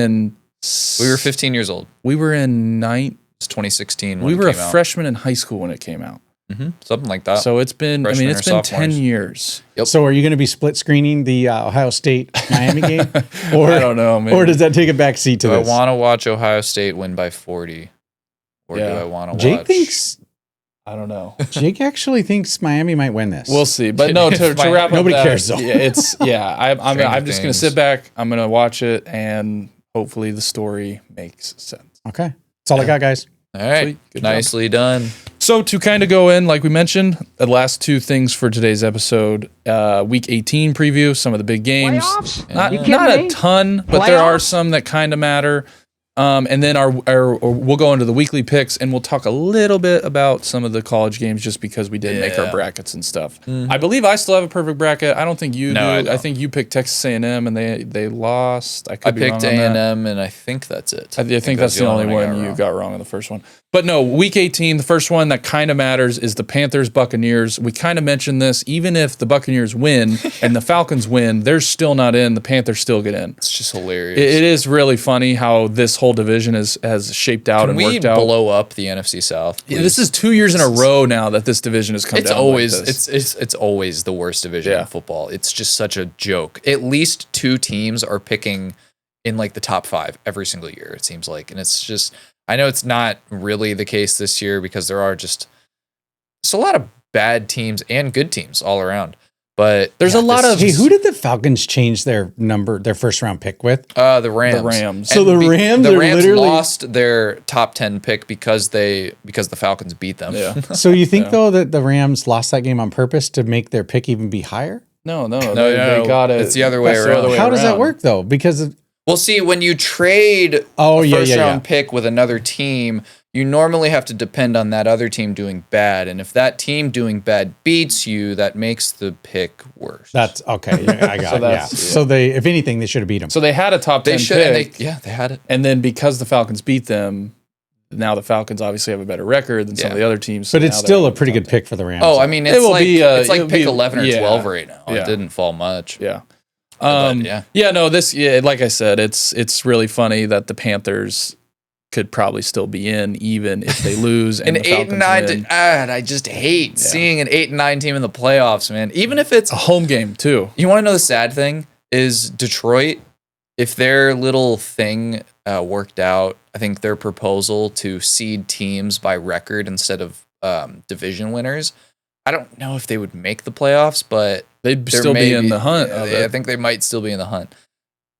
B: 15 years old.
A: We were in
B: It's 2016.
A: We were a freshman in high school when it came out.
B: Something like that.
A: So it's been.
B: Freshmen
A: it's been 10 years.
C: Yep. So are you going to be split screening the Ohio State Miami game, or
A: I don't know, maybe.
C: Or does that take a back seat to this?
B: I want to watch Ohio State win by 40, or do I want to watch?
C: Jake thinks.
A: I don't know.
C: Jake actually thinks Miami might win this.
A: We'll see. But no, to wrap up,
C: nobody cares though.
A: I'm just going to sit back. I'm going to watch it, and hopefully the story makes sense.
C: Okay. That's all I got, guys.
B: All right. Nicely done.
A: So to kind of go in, like we mentioned, the last two things for today's episode, Week 18 preview, some of the big games.
E: Playoffs?
A: Not a ton, but there are some that kind of matter. And then we'll go into the weekly picks, and we'll talk a little bit about some of the college games just because we did make our brackets and stuff. Mm-hmm. I believe I still have a perfect bracket. I don't think you do. I think you picked Texas A&M, and they lost. I picked
B: A&M, and I think that's it.
A: I think that's the only one you got wrong on the first one. But no, Week 18, the first one that kind of matters is the Panthers-Buccaneers. We kind of mentioned this. Even if the Buccaneers win and the Falcons win, they're still not in. The Panthers still get in.
B: It's just hilarious.
A: It is really funny how this whole division has shaped out and worked out.
B: Can we blow up the NFC South?
A: Yeah, this is 2 years in a row now that this division has come down.
B: It's always the worst division in football. It's just such a joke. At least two teams are picking in like the top 5 every single year, it seems like. And it's just, I know it's not really the case this year because there are just a lot of bad teams and good teams all around. But
A: there's a lot of...
C: Hey, who did the Falcons change their first round pick with?
B: The Rams.
C: So the Rams literally
B: lost their top 10 pick because the Falcons beat them.
A: Yeah.
C: So you think though that the Rams lost that game on purpose to make their pick even be higher?
A: No. They got it.
B: It's the other way around.
C: How does that work though? Because
B: well, see, when you trade a first round pick with another team, you normally have to depend on that other team doing bad. And if that team doing bad beats you, that makes the pick worse.
C: That's okay. Yeah, I got it. So they, if anything, they should have beat them.
A: So they had a top 10 pick.
B: They had it.
A: And then because the Falcons beat them, now the Falcons obviously have a better record than some of the other teams.
C: But it's still a pretty good pick for the Rams.
B: Oh, I mean, it's like pick 11 or 12 right now. It didn't fall much.
A: Yeah. Like I said, it's really funny that the Panthers could probably still be in even if they lose and
B: an 8-9 I just hate seeing an 8-9 team in the playoffs, man. Even if it's
A: a home game too.
B: You want to know the sad thing is Detroit, if their little thing worked out, I think their proposal to seed teams by record instead of division winners, I don't know if they would make the playoffs, but
A: they'd still be in the hunt.
B: I think they might still be in the hunt.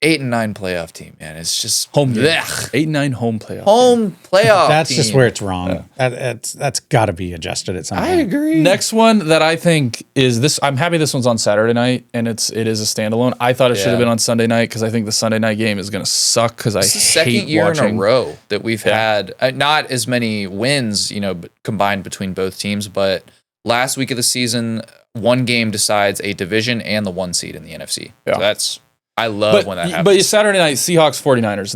B: 8-9 playoff team, man. It's just
A: home. 8-9 home playoff.
B: Playoff.
C: That's
B: team.
C: just where it's wrong. That's got to be adjusted at some point.
B: I agree.
A: Next one that I think is this. I'm happy this one's on Saturday night and it is a standalone. I thought it should have been on Sunday night because I think the Sunday night game is going to suck because I hate watching. It's the second year in a row that we've had not as many wins, combined between both teams, but last week of the season, one game decides a division and the 1 seed in the NFC. Yeah. So that's. I love when that happens. But Saturday night, Seahawks, 49ers.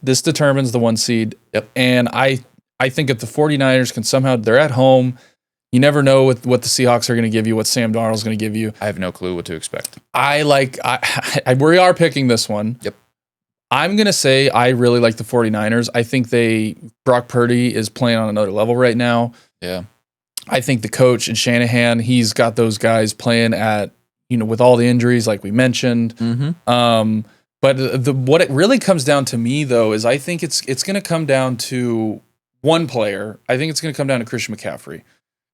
A: This determines the 1 seed. Yep. And I think if the 49ers can somehow, they're at home. You never know what the Seahawks are going to give you, what Sam Darnold's going to give you.
B: I have no clue what to expect.
A: We are picking this one.
B: Yep.
A: I'm going to say I really like the 49ers. I think Brock Purdy is playing on another level right now.
B: Yeah.
A: I think the coach and Shanahan, he's got those guys playing at, with all the injuries, like we mentioned.
B: Mm-hmm.
A: But what it really comes down to me, though, is I think it's going to come down to one player. I think it's going to come down to Christian McCaffrey.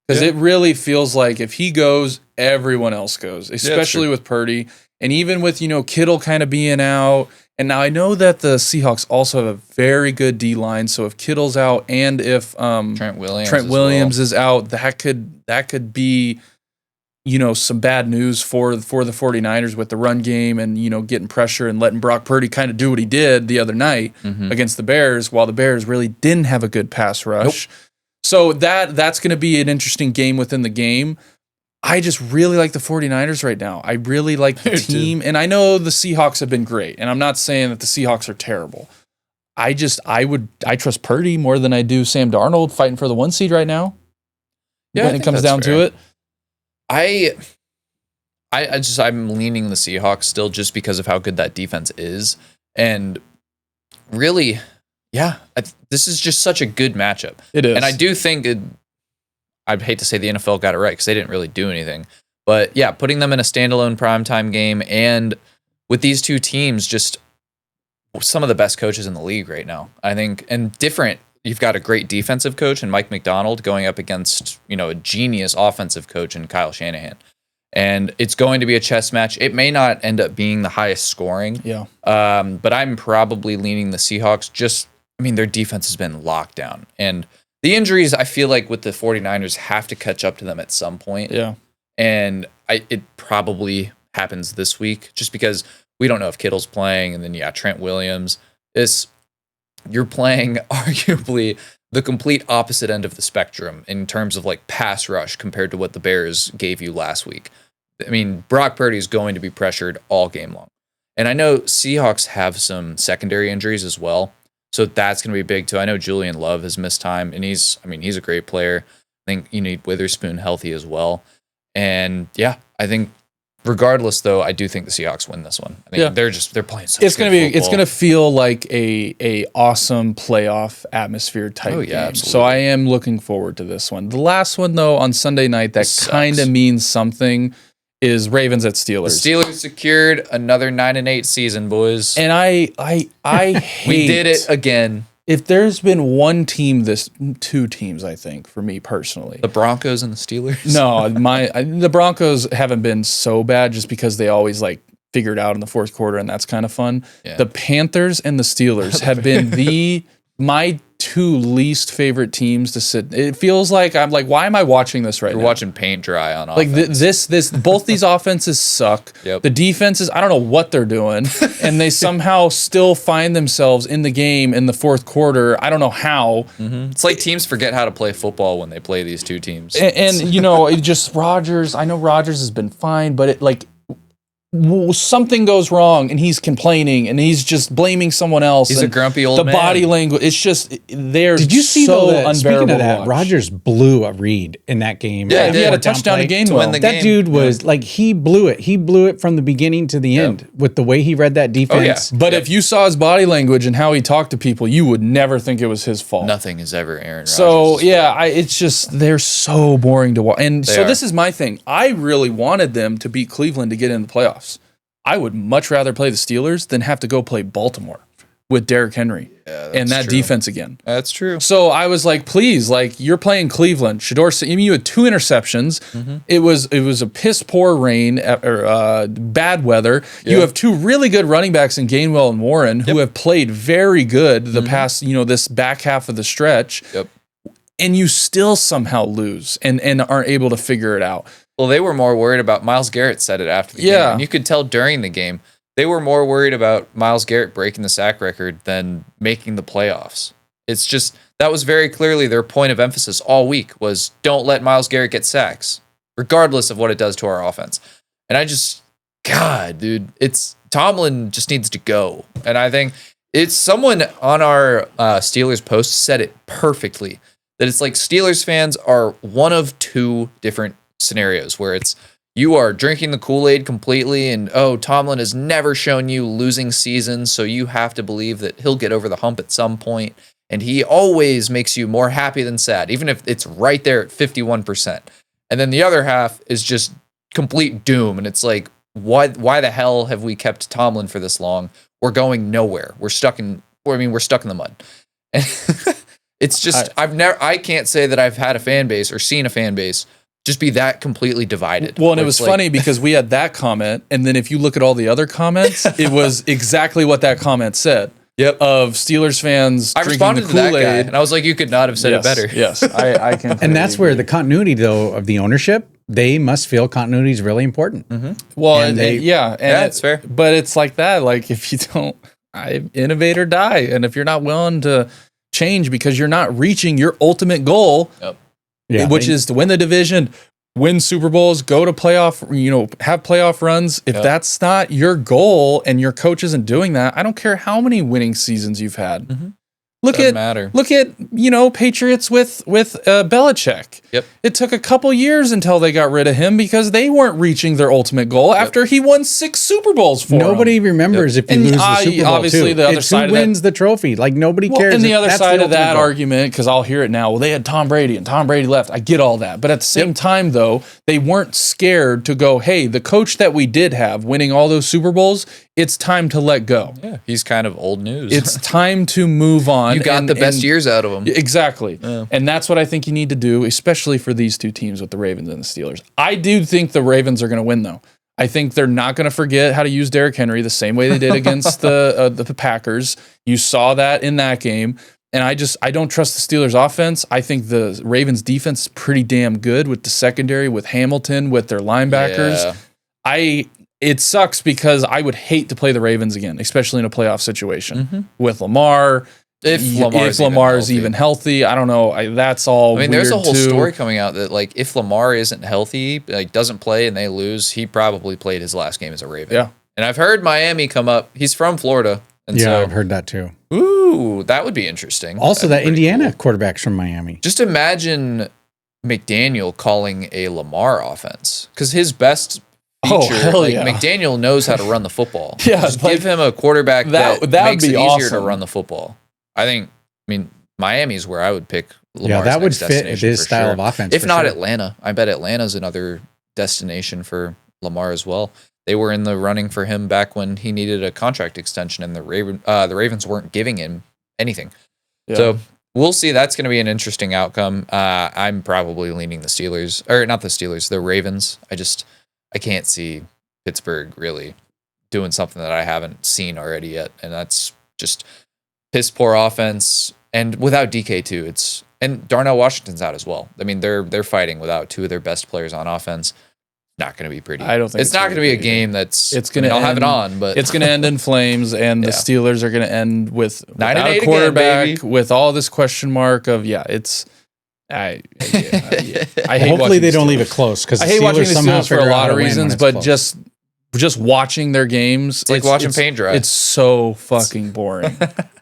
A: Because it really feels like if he goes, everyone else goes, especially with Purdy. And even with, Kittle kind of being out. And now I know that the Seahawks also have a very good D-line. So if Kittle's out and if
B: Trent
A: Williams is out, that could be... some bad news for the 49ers with the run game and, getting pressure and letting Brock Purdy kind of do what he did the other night against the Bears while the Bears really didn't have a good pass rush. Nope. So that's going to be an interesting game within the game. I just really like the 49ers right now. I really like the team. And I know the Seahawks have been great. And I'm not saying that the Seahawks are terrible. I trust Purdy more than I do Sam Darnold fighting for the 1 seed right now.
B: Yeah,
A: when it comes down to it.
B: I'm leaning the Seahawks still just because of how good that defense is. And really, this is just such a good matchup.
A: It is.
B: And I do think I'd hate to say the NFL got it right because they didn't really do anything. But yeah, putting them in a standalone primetime game and with these two teams, just some of the best coaches in the league right now, I think, and different. You've got a great defensive coach in Mike McDonald going up against, a genius offensive coach in Kyle Shanahan. And it's going to be a chess match. It may not end up being the highest scoring.
A: Yeah.
B: But I'm probably leaning the Seahawks. Their defense has been locked down. And The injuries, I feel like with the 49ers have to catch up to them at some point.
A: Yeah.
B: And it probably happens this week just because we don't know if Kittle's playing. And then, Trent Williams. You're playing arguably the complete opposite end of the spectrum in terms of like pass rush compared to what the Bears gave you last week. I mean, Brock Purdy is going to be pressured all game long. And I know Seahawks have some secondary injuries as well. So that's going to be big too. I know Julian Love has missed time, and he's a great player. I think you need Witherspoon healthy as well. And I think regardless though, I do think the Seahawks win this one. I think they're playing so
A: it's going to feel like a awesome playoff atmosphere type game.
B: Absolutely.
A: So I am looking forward to this one. The last one though on Sunday night that kind of means something is Ravens at Steelers.
B: The Steelers secured another 9-8 season, boys.
A: And I hate
B: we did it again.
A: If there's been one team, two teams, I think, for me personally.
B: The Broncos and the Steelers?
A: No, the Broncos haven't been so bad just because they always like figure it out in the fourth quarter, and that's kind of fun. Yeah. The Panthers and the Steelers have been my two least favorite teams to sit. It feels like I'm like, why am I watching this right now?
B: You're watching paint dry on offense.
A: Like both these offenses suck.
B: Yep.
A: The defenses, I don't know what they're doing, and they somehow still find themselves in the game in the fourth quarter. I don't know how.
B: Mm-hmm. It's like teams forget how to play football when they play these two teams.
A: And it just Rodgers. I know Rodgers has been fine, but it like. Something goes wrong and he's complaining and he's just blaming someone else.
B: He's a grumpy old man.
A: The body language, it's just they're
C: Did you see
A: so
C: that, speaking of that,
A: watch.
C: Rodgers blew a read in that game.
A: Yeah, he had a touchdown to Gainwell.
C: That dude was like, he blew it. He blew it from the beginning to the end with the way he read that defense.
A: But if you saw his body language and how he talked to people, you would never think it was his fault.
B: Nothing is ever Aaron Rodgers.
A: So it's just they're so boring to watch. And this is my thing. I really wanted them to beat Cleveland to get in the playoffs. I would much rather play the Steelers than have to go play Baltimore with Derrick Henry and that defense again.
B: That's true.
A: So I was like, please, like you're playing Cleveland. You had 2 interceptions. Mm-hmm. It was a piss poor rain or bad weather. Yep. You have 2 really good running backs in Gainwell and Warren who have played very good the past, this back half of the stretch.
B: Yep.
A: And you still somehow lose and aren't able to figure it out.
B: Well, they were more worried about Myles Garrett said it after the game. And you could tell during the game, they were more worried about Myles Garrett breaking the sack record than making the playoffs. It's just, that was very clearly their point of emphasis all week was don't let Myles Garrett get sacks, regardless of what it does to our offense. And God, dude, Tomlin just needs to go. And I think it's someone on our Steelers post said it perfectly, that it's like Steelers fans are one of 2 different scenarios where it's you are drinking the Kool-Aid completely and Tomlin has never shown you losing seasons, so you have to believe that he'll get over the hump at some point, and he always makes you more happy than sad, even if it's right there at 51%. And then the other half is just complete doom, and it's like, why the hell have we kept Tomlin for this long? We're going nowhere. We're stuck in the mud. And it's just I can't say that I've had a fan base or seen a fan base just be that completely divided.
A: Well, and it was funny because we had that comment, and then if you look at all the other comments, it was exactly what that comment said.
B: Yep.
A: Of Steelers fans
B: I
A: drinking
B: responded
A: the Kool-Aid.
B: To that guy, and I was like, you could not have said it better.
A: Yes, I can.
C: And that's where the continuity, though, of the ownership, they must feel continuity is really important.
B: Mm-hmm.
A: Well, and it's
B: fair.
A: But it's like that. Like if you don't innovate or die, and if you're not willing to change because you're not reaching your ultimate goal, which is to win the division, win Super Bowls, go to playoff, have playoff runs. If that's not your goal and your coach isn't doing that, I don't care how many winning seasons you've had.
B: Mm-hmm.
A: Look at Patriots with Belichick.
B: Yep.
A: It took a couple years until they got rid of him because they weren't reaching their ultimate goal after he won 6 Super Bowls for
C: Nobody
A: them.
C: remembers if you lose the Super Bowl
A: obviously
C: too.
A: the other
C: it's
A: side
C: who wins the trophy. Like nobody cares.
A: And the other side of that argument, because I'll hear it now, well, they had Tom Brady and Tom Brady left. I get all that. But at the same time, though, they weren't scared to go, hey, the coach that we did have winning all those Super Bowls, it's time to let go.
B: Yeah, he's kind of old news.
A: It's time to move on.
B: You got the best years out of him.
A: Exactly.
B: Yeah.
A: And that's what I think you need to do, especially for these 2 teams with the Ravens and the Steelers. I do think the Ravens are going to win, though. I think they're not going to forget how to use Derrick Henry the same way they did against the Packers. You saw that in that game. And I don't trust the Steelers offense. I think the Ravens defense is pretty damn good with the secondary, with Hamilton, with their linebackers. Yeah. It sucks because I would hate to play the Ravens again, especially in a playoff situation with Lamar. If Lamar's even healthy, I don't know. That's all. I mean,
B: there's a whole story coming out that like if Lamar isn't healthy, like doesn't play and they lose, he probably played his last game as a Raven.
A: Yeah.
B: And I've heard Miami come up. He's from Florida. And so,
C: I've heard that too.
B: Ooh, that would be interesting.
C: Also, that Indiana quarterback's from Miami.
B: Just imagine McDaniel calling a Lamar offense because his best feature, McDaniel knows how to run the football. Just give him a quarterback that makes it easier to run the football. I mean, Miami's where I would pick Lamar's
C: that would
B: next
C: fit his style of offense.
B: If not Atlanta, I bet Atlanta's another destination for Lamar as well. They were in the running for him back when he needed a contract extension, and the Ravens weren't giving him anything. Yeah. So we'll see. That's going to be an interesting outcome. I'm probably leaning the Steelers, or not the Steelers, the Ravens. I can't see Pittsburgh really doing something that I haven't seen already yet, and that's just piss poor offense. And without DK too, and Darnell Washington's out as well. I mean, they're fighting without two of their best players on offense. Not going to be pretty.
A: I don't think
B: it's not going to be a game that's.
A: It's going to.
B: I'll have it on, but
A: it's going to end in flames, and the Steelers are going to end with
B: 9-8
A: a quarterback
B: again,
A: with all this question mark of it's. I hate.
C: Hopefully they don't leave it close because
A: I hate watching the Steelers for a lot of reasons, but just watching their games,
B: it's like watching paint dry.
A: It's so fucking boring.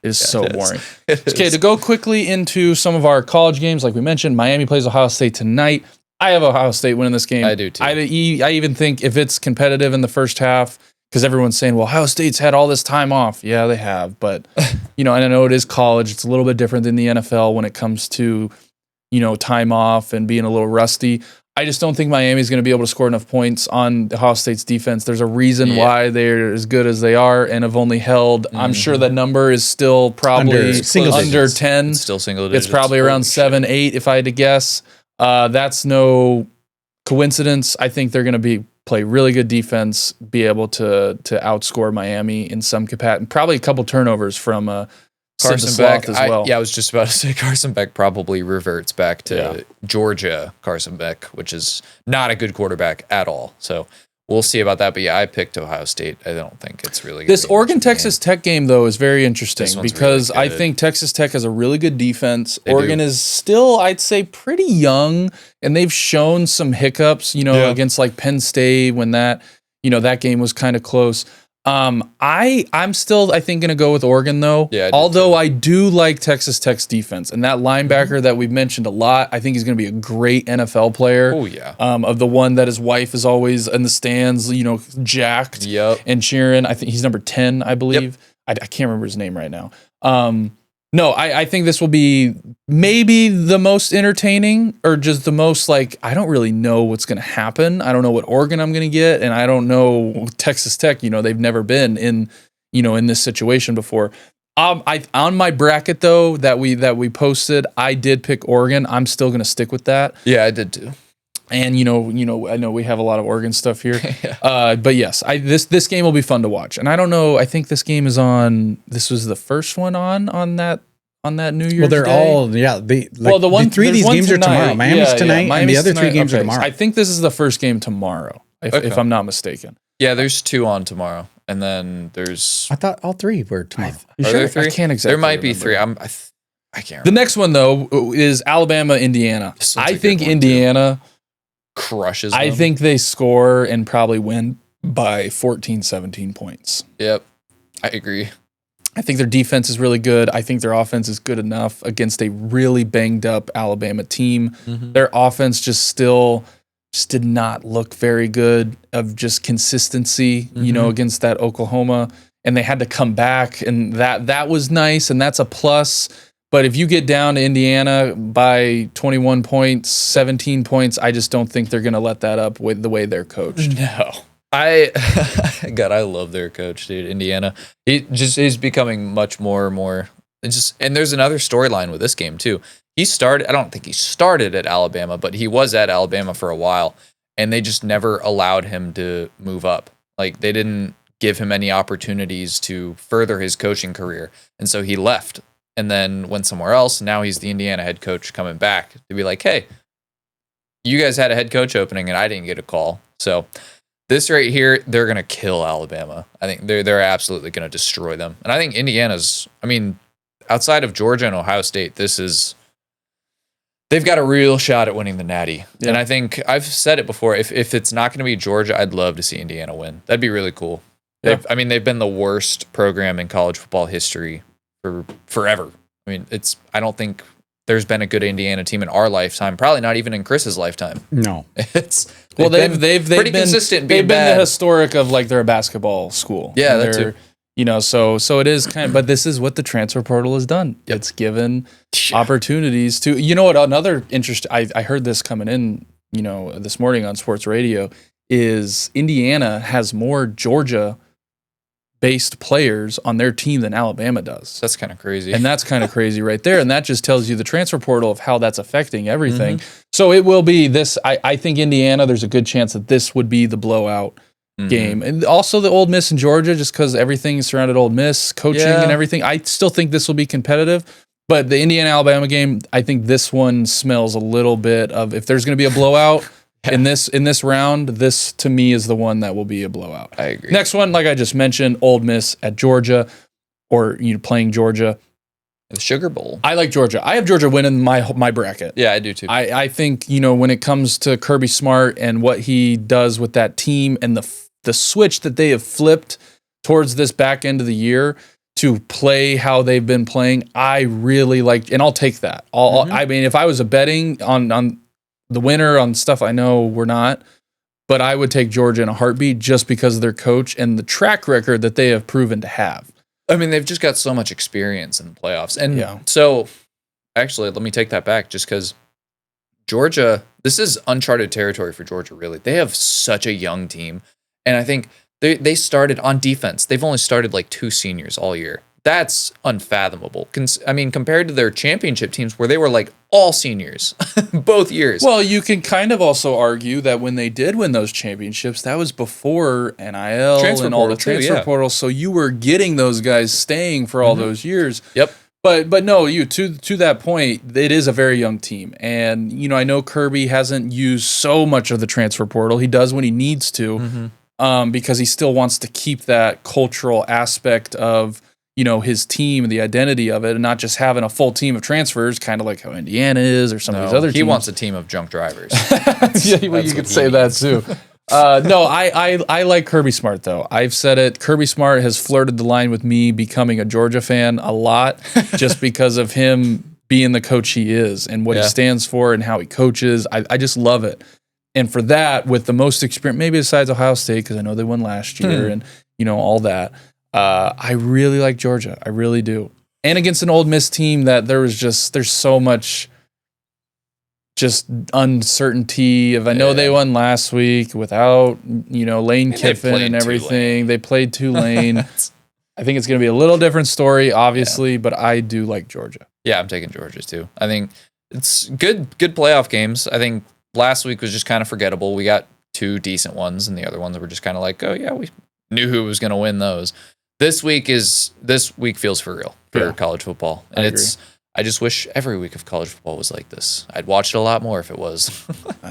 A: It's so boring. Okay, to go quickly into some of our college games, like we mentioned, Miami plays Ohio State tonight. I have Ohio State winning this game.
B: I do too.
A: I even think if it's competitive in the first half, because everyone's saying, well, Ohio State's had all this time off. Yeah, they have. But, and I know it is college. It's a little bit different than the NFL when it comes to, time off and being a little rusty. I just don't think Miami's going to be able to score enough points on Ohio State's defense. There's a reason why they're as good as they are and have only held, I'm sure that number is still probably under 10.
B: It's still single digits.
A: It's probably around 7, 8 if I had to guess. That's no coincidence. I think they're going to play really good defense, be able to outscore Miami in some capacity. Probably a couple turnovers from
B: Carson Beck as well. I was just about to say Carson Beck probably reverts back to Georgia Carson Beck, which is not a good quarterback at all. So we'll see about that. But I picked Ohio State. I don't think it's really
A: this Oregon-Texas Tech game, though, is very interesting because really I think Texas Tech has a really good defense. Oregon is still, I'd say, pretty young, and they've shown some hiccups, against like Penn State when that game was kind of close. I'm still, I think, going to go with Oregon, though.
B: Yeah,
A: although I do like Texas Tech's defense. And that linebacker that we've mentioned a lot, I think he's going to be a great NFL player.
B: Oh, yeah.
A: Of the one that his wife is always in the stands, jacked and cheering. I think he's number 10, I believe. Yep. I can't remember his name right now. No, I think this will be maybe the most entertaining or just the most I don't really know what's going to happen. I don't know what Oregon I'm going to get. And I don't know Texas Tech, they've never been in this situation before. On my bracket though, that we posted, I did pick Oregon. I'm still going to stick with that.
B: Yeah, I did too.
A: And I know we have a lot of Oregon stuff here, but yes, this game will be fun to watch. And I don't know, I think this game is on. This was the first one on that New Year's.
C: Well, they're
A: Day.
C: all the three of these games are tomorrow. Miami's tonight, and the other three games are tomorrow.
A: I think this is the first game tomorrow, if I'm not mistaken.
B: Yeah, there's 2 on tomorrow, and then there's.
C: I thought all 3 were tomorrow.
B: Are there 3?
A: I can't exactly.
B: There might be
A: remember.
B: 3. I can't.
A: The next one though is Alabama, Indiana. I think Indiana
B: crushes them.
A: I think they score and probably win by 14, 17 points.
B: Yep. I agree.
A: I think their defense is really good. I think their offense is good enough against a really banged up Alabama team. Mm-hmm. Their offense just did not look very good of just consistency, against that Oklahoma. And they had to come back, and that was nice, and that's a plus. But if you get down to Indiana by 21 points, 17 points, I just don't think they're going to let that up with the way they're coached.
B: No. I love their coach, dude. Indiana. He just is becoming much more and more. And there's another storyline with this game, too. I don't think he started at Alabama, but he was at Alabama for a while, and they just never allowed him to move up. They didn't give him any opportunities to further his coaching career. And so he left. and then went somewhere else. Now he's the Indiana head coach coming back to be like, hey, you guys had a head coach opening and I didn't get a call. So this right here, they're going to kill Alabama. I think they're absolutely going to destroy them. And I think Indiana's, I mean, outside of Georgia and Ohio State, they've got a real shot at winning the Natty. Yeah. And I think I've said it before, if it's not going to be Georgia, I'd love to see Indiana win. That'd be really cool. Yeah. They've been the worst program in college football history for forever. I mean, I don't think there's been a good Indiana team in our lifetime, probably not even in Chris's lifetime.
C: No.
B: They've been pretty consistent.
A: They've been the historic of like they're a basketball school.
B: Yeah, that's too.
A: You know, so it is kind of, but this is what the transfer portal has done. Yep. It's given opportunities to, you know what, another interest, I heard this coming in, you know, this morning on sports radio, is Indiana has more Georgia-based players on their team than Alabama does.
B: That's kind of crazy.
A: And that's kind of crazy right there. And that just tells you the transfer portal of how that's affecting everything. Mm-hmm. So it will be this, I think Indiana, there's a good chance that this would be the blowout game. And also the Ole Miss and Georgia, just because everything surrounded Ole Miss, coaching and everything. I still think this will be competitive. But the Indiana-Alabama game, I think this one smells a little bit of, if there's going to be a blowout in this round, this to me is the one that will be a blowout.
B: I agree.
A: Next one, like I just mentioned, Ole Miss at Georgia, or playing Georgia.
B: The Sugar Bowl.
A: I like Georgia. I have Georgia winning my bracket.
B: Yeah, I do too.
A: I think, when it comes to Kirby Smart and what he does with that team and the switch that they have flipped towards this back end of the year to play how they've been playing, I really like, and I'll take that. I mean, if I was a betting on the winner on stuff I know we're not, but I would take Georgia in a heartbeat just because of their coach and the track record that they have proven to have.
B: I mean, they've just got so much experience in the playoffs. And so, actually, let me take that back just because Georgia, this is uncharted territory for Georgia, really. They have such a young team. And I think they started on defense. They've only started like 2 seniors all year. That's unfathomable. I mean, compared to their championship teams where they were like all seniors both years.
A: Well, you can kind of also argue that when they did win those championships, that was before NIL and all the transfer portals. So you were getting those guys staying for all those years.
B: Yep.
A: But no, to that point, it is a very young team. And, I know Kirby hasn't used so much of the transfer portal. He does when he needs to. Because he still wants to keep that cultural aspect of, his team and the identity of it, and not just having a full team of transfers, kind of like how Indiana is or some of these other teams.
B: He wants a team of junk drivers.
A: You could say that too. No, I like Kirby Smart, though. I've said it. Kirby Smart has flirted the line with me becoming a Georgia fan a lot just because of him being the coach he is and what he stands for and how he coaches. I just love it. And for that, with the most experience, maybe besides Ohio State, because I know they won last year and, all that, I really like Georgia. I really do. And against an Ole Miss team that there's so much just uncertainty of, I know they won last week without, Lane Kiffin and everything. They played Tulane. I think it's going to be a little different story, obviously, but I do like Georgia.
B: Yeah, I'm taking Georgia too. I think it's good playoff games. I think last week was just kind of forgettable. We got 2 decent ones, and the other ones were just kind of like, oh yeah, we knew who was going to win those. This week feels for real for college football, and I just wish every week of college football was like this. I'd watch it a lot more if it was.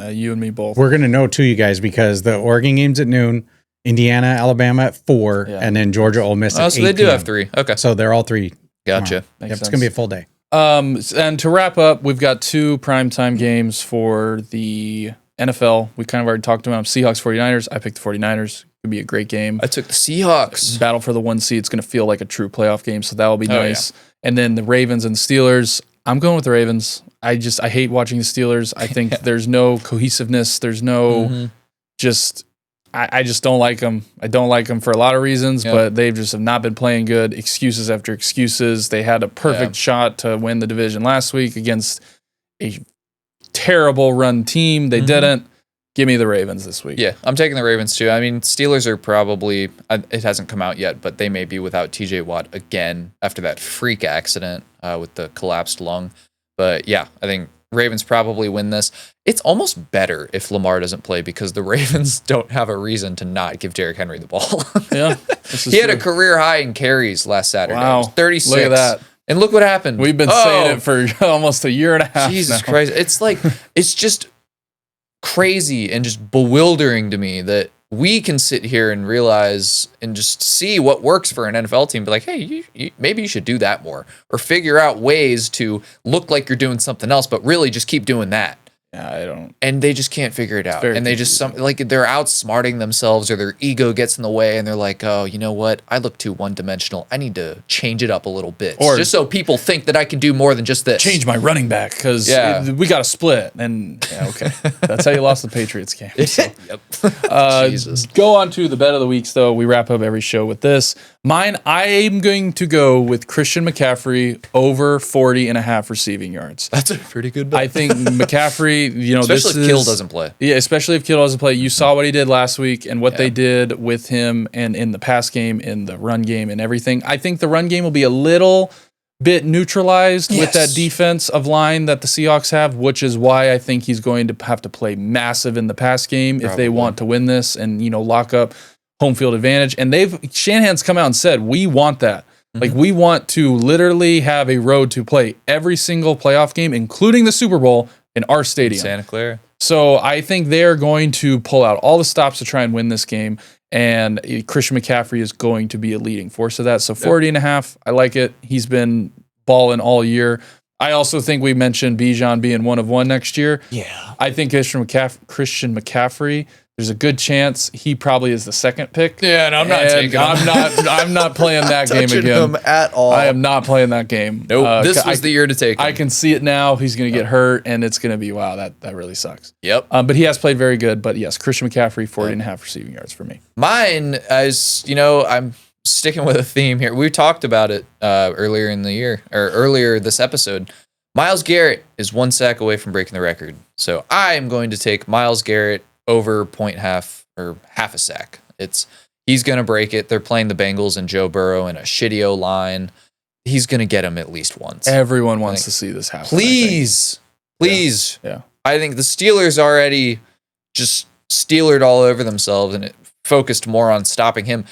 A: You and me both.
C: We're going to know too, you guys, because the Oregon game's at noon, Indiana, Alabama at 4, and then Georgia, Ole Miss at 8
B: Oh, so they do have 3. Okay,
C: so they're all 3.
B: Gotcha.
C: It's going to be a full day.
A: And to wrap up, we've got 2 primetime games for the NFL. We kind of already talked about them. Seahawks, 49ers. I picked the 49ers. Could be a great game.
B: I took the Seahawks.
A: Battle for the 1 seed. It's going to feel like a true playoff game, so that will be nice. Yeah. And then the Ravens and the Steelers. I'm going with the Ravens. I hate watching the Steelers. I think there's no cohesiveness. There's no I just don't like them. I don't like them for a lot of reasons, but they just have not been playing good. Excuses after excuses. They had a perfect shot to win the division last week against a terrible run team. They didn't. Give me the Ravens this week.
B: Yeah, I'm taking the Ravens too. I mean, Steelers are probably, it hasn't come out yet, but they may be without TJ Watt again after that freak accident with the collapsed lung. But yeah, I think Ravens probably win this. It's almost better if Lamar doesn't play because the Ravens don't have a reason to not give Derrick Henry the ball.
A: Yeah.
B: He had a career high in carries last Saturday. Wow. It was 36.
A: Look at that.
B: And look what happened.
A: We've been saying it for almost a year and a half.
B: Jesus
A: now.
B: Christ. It's like, it's just crazy and just bewildering to me that we can sit here and realize and just see what works for an NFL team. Be like, hey, maybe you should do that more, or figure out ways to look like you're doing something else, but really just keep doing that.
A: Yeah, I don't.
B: And they just can't figure it out. And they just they're outsmarting themselves, or their ego gets in the way, and they're like, oh, you know what? I look too one-dimensional. I need to change it up a little bit, or just so people think that I can do more than just this.
A: Change my running back because we got to split. And okay, that's how you lost the Patriots game. So.
B: Yep. Jesus.
A: Go on to the bet of the weeks, though. We wrap up every show with this. Mine, I'm going to go with Christian McCaffrey over 40.5 receiving yards.
B: That's a pretty good bet.
A: I think McCaffrey,
B: especially if Kittle doesn't play.
A: Yeah, especially if Kittle doesn't play. You saw what he did last week and what they did with him and in the pass game, in the run game and everything. I think the run game will be a little bit neutralized with that defensive line that the Seahawks have, which is why I think he's going to have to play massive in the pass game if they want to win this and, lock up home field advantage. And Shanahan's come out and said, we want that. Like, we want to literally have a road to play every single playoff game, including the Super Bowl, in our stadium.
B: Santa Clara.
A: So I think they're going to pull out all the stops to try and win this game. And Christian McCaffrey is going to be a leading force of that. So 40.5, I like it. He's been balling all year. I also think we mentioned Bijan being 1 of 1 next year.
C: Yeah.
A: I think Christian McCaffrey, there's a good chance he probably is the second pick.
B: Yeah, and I'm not taking him.
A: I'm not playing that game again.
E: Him at all.
A: I am not playing that game.
B: Nope. This was the year to take him.
A: I can see it now. He's going to get hurt, and it's going to be, wow, that really sucks.
B: Yep.
A: But he has played very good. But yes, Christian McCaffrey, 40.5 receiving yards for me.
B: Mine is, I'm sticking with a theme here. We talked about it earlier in the year, or earlier this episode. Myles Garrett is 1 sack away from breaking the record. So I am going to take Myles Garrett over 0.5 or half a sack. He's going to break it. They're playing the Bengals and Joe Burrow in a shitty O-line. He's going to get him at least once.
A: Everyone wants to see this happen.
B: Please.
A: Yeah.
B: I think the Steelers already just Steelered all over themselves, and it focused more on stopping him.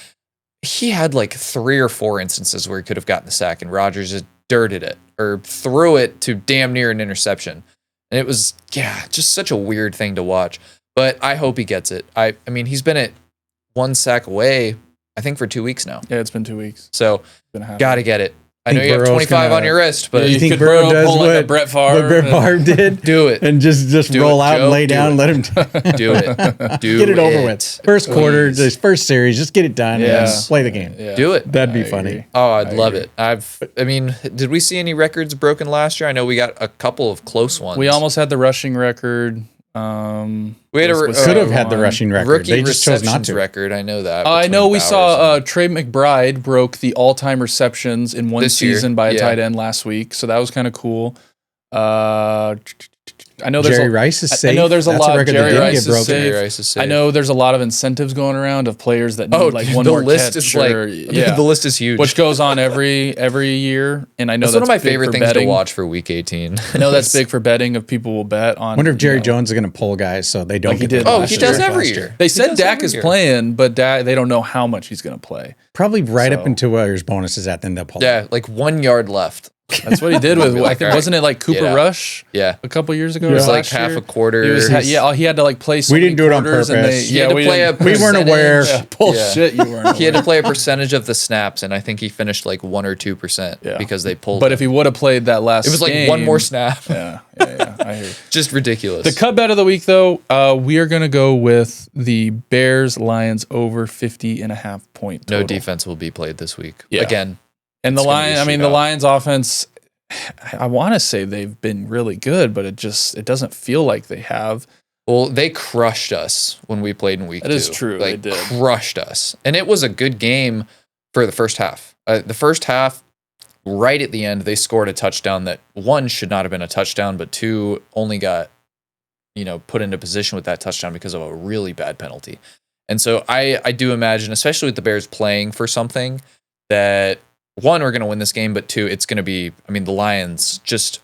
B: He had like 3 or 4 instances where he could have gotten the sack, and Rodgers just dirted it or threw it to damn near an interception. And it was, just such a weird thing to watch. But I hope he gets it. I mean, he's been at 1 sack away, I think, for 2 weeks now.
A: Yeah, it's been 2 weeks.
B: So, got to get it. I know you have 25 on your wrist, but
C: you think Burrow does
A: pull like a Brett Favre
C: did?
B: Do it.
C: And just roll out and lay down and let him
B: do it.
C: Get it over with. First quarter, this first series, just get it done and play the game.
A: Yeah.
B: Do it.
C: That'd be funny.
B: Oh, I'd love it. I mean, did we see any records broken last year? I know we got a couple of close ones.
A: We almost had the rushing record.
B: We
C: could have had the rushing record.
B: Rookie
C: They just chose not to.
B: record. I know that.
A: I know we saw Trey McBride broke the all-time receptions in one season by a tight end last week, so that was kind of cool. I know there's
C: Jerry Rice is safe.
A: I know there's a lot. Jerry Rice is
B: safe.
A: I know there's a lot of incentives going around of players that need like one more catch.
B: The list is huge,
A: which goes on every year. And I know that's
B: one of my favorite things
A: betting.
B: to watch for Week 18.
A: I know that's big for betting. If people will bet on.
C: I wonder if Jerry Jones is going to pull guys so they don't.
A: Like he did.
B: He does every year.
A: They said Dak is playing, but they don't know how much he's going to play.
C: Probably right up until where his bonus is at, then they'll pull.
B: Yeah, like 1 yard left.
A: That's what he did with. I think wasn't it like Cooper Rush?
B: Yeah,
A: a couple years ago.
B: It was like half a quarter.
A: He had to like play.
C: We didn't do it on purpose.
B: We
C: weren't aware.
A: Bullshit, you weren't.
B: He had to play a percentage of the snaps, and I think he finished like 1 or 2% because they pulled.
A: But if he would have played that last,
B: it was like
A: game,
B: 1 more snap.
A: Yeah. I hear you.
B: Just ridiculous.
A: The cut bet of the week, though, we are going to go with the Bears Lions over 50.5 point total.
B: No defense will be played this week again.
A: And the Lions offense, I want to say they've been really good, but it doesn't feel like they have.
B: Well, they crushed us when we played in week 2.
A: That is true.
B: Like,
A: they did.
B: Crushed us. And it was a good game for the first half. The first half, right at the end, they scored a touchdown that, 1, should not have been a touchdown, but 2, only got, put into position with that touchdown because of a really bad penalty. And so I do imagine, especially with the Bears playing for something, that 1, we're going to win this game, but 2, it's going to be, the Lions just,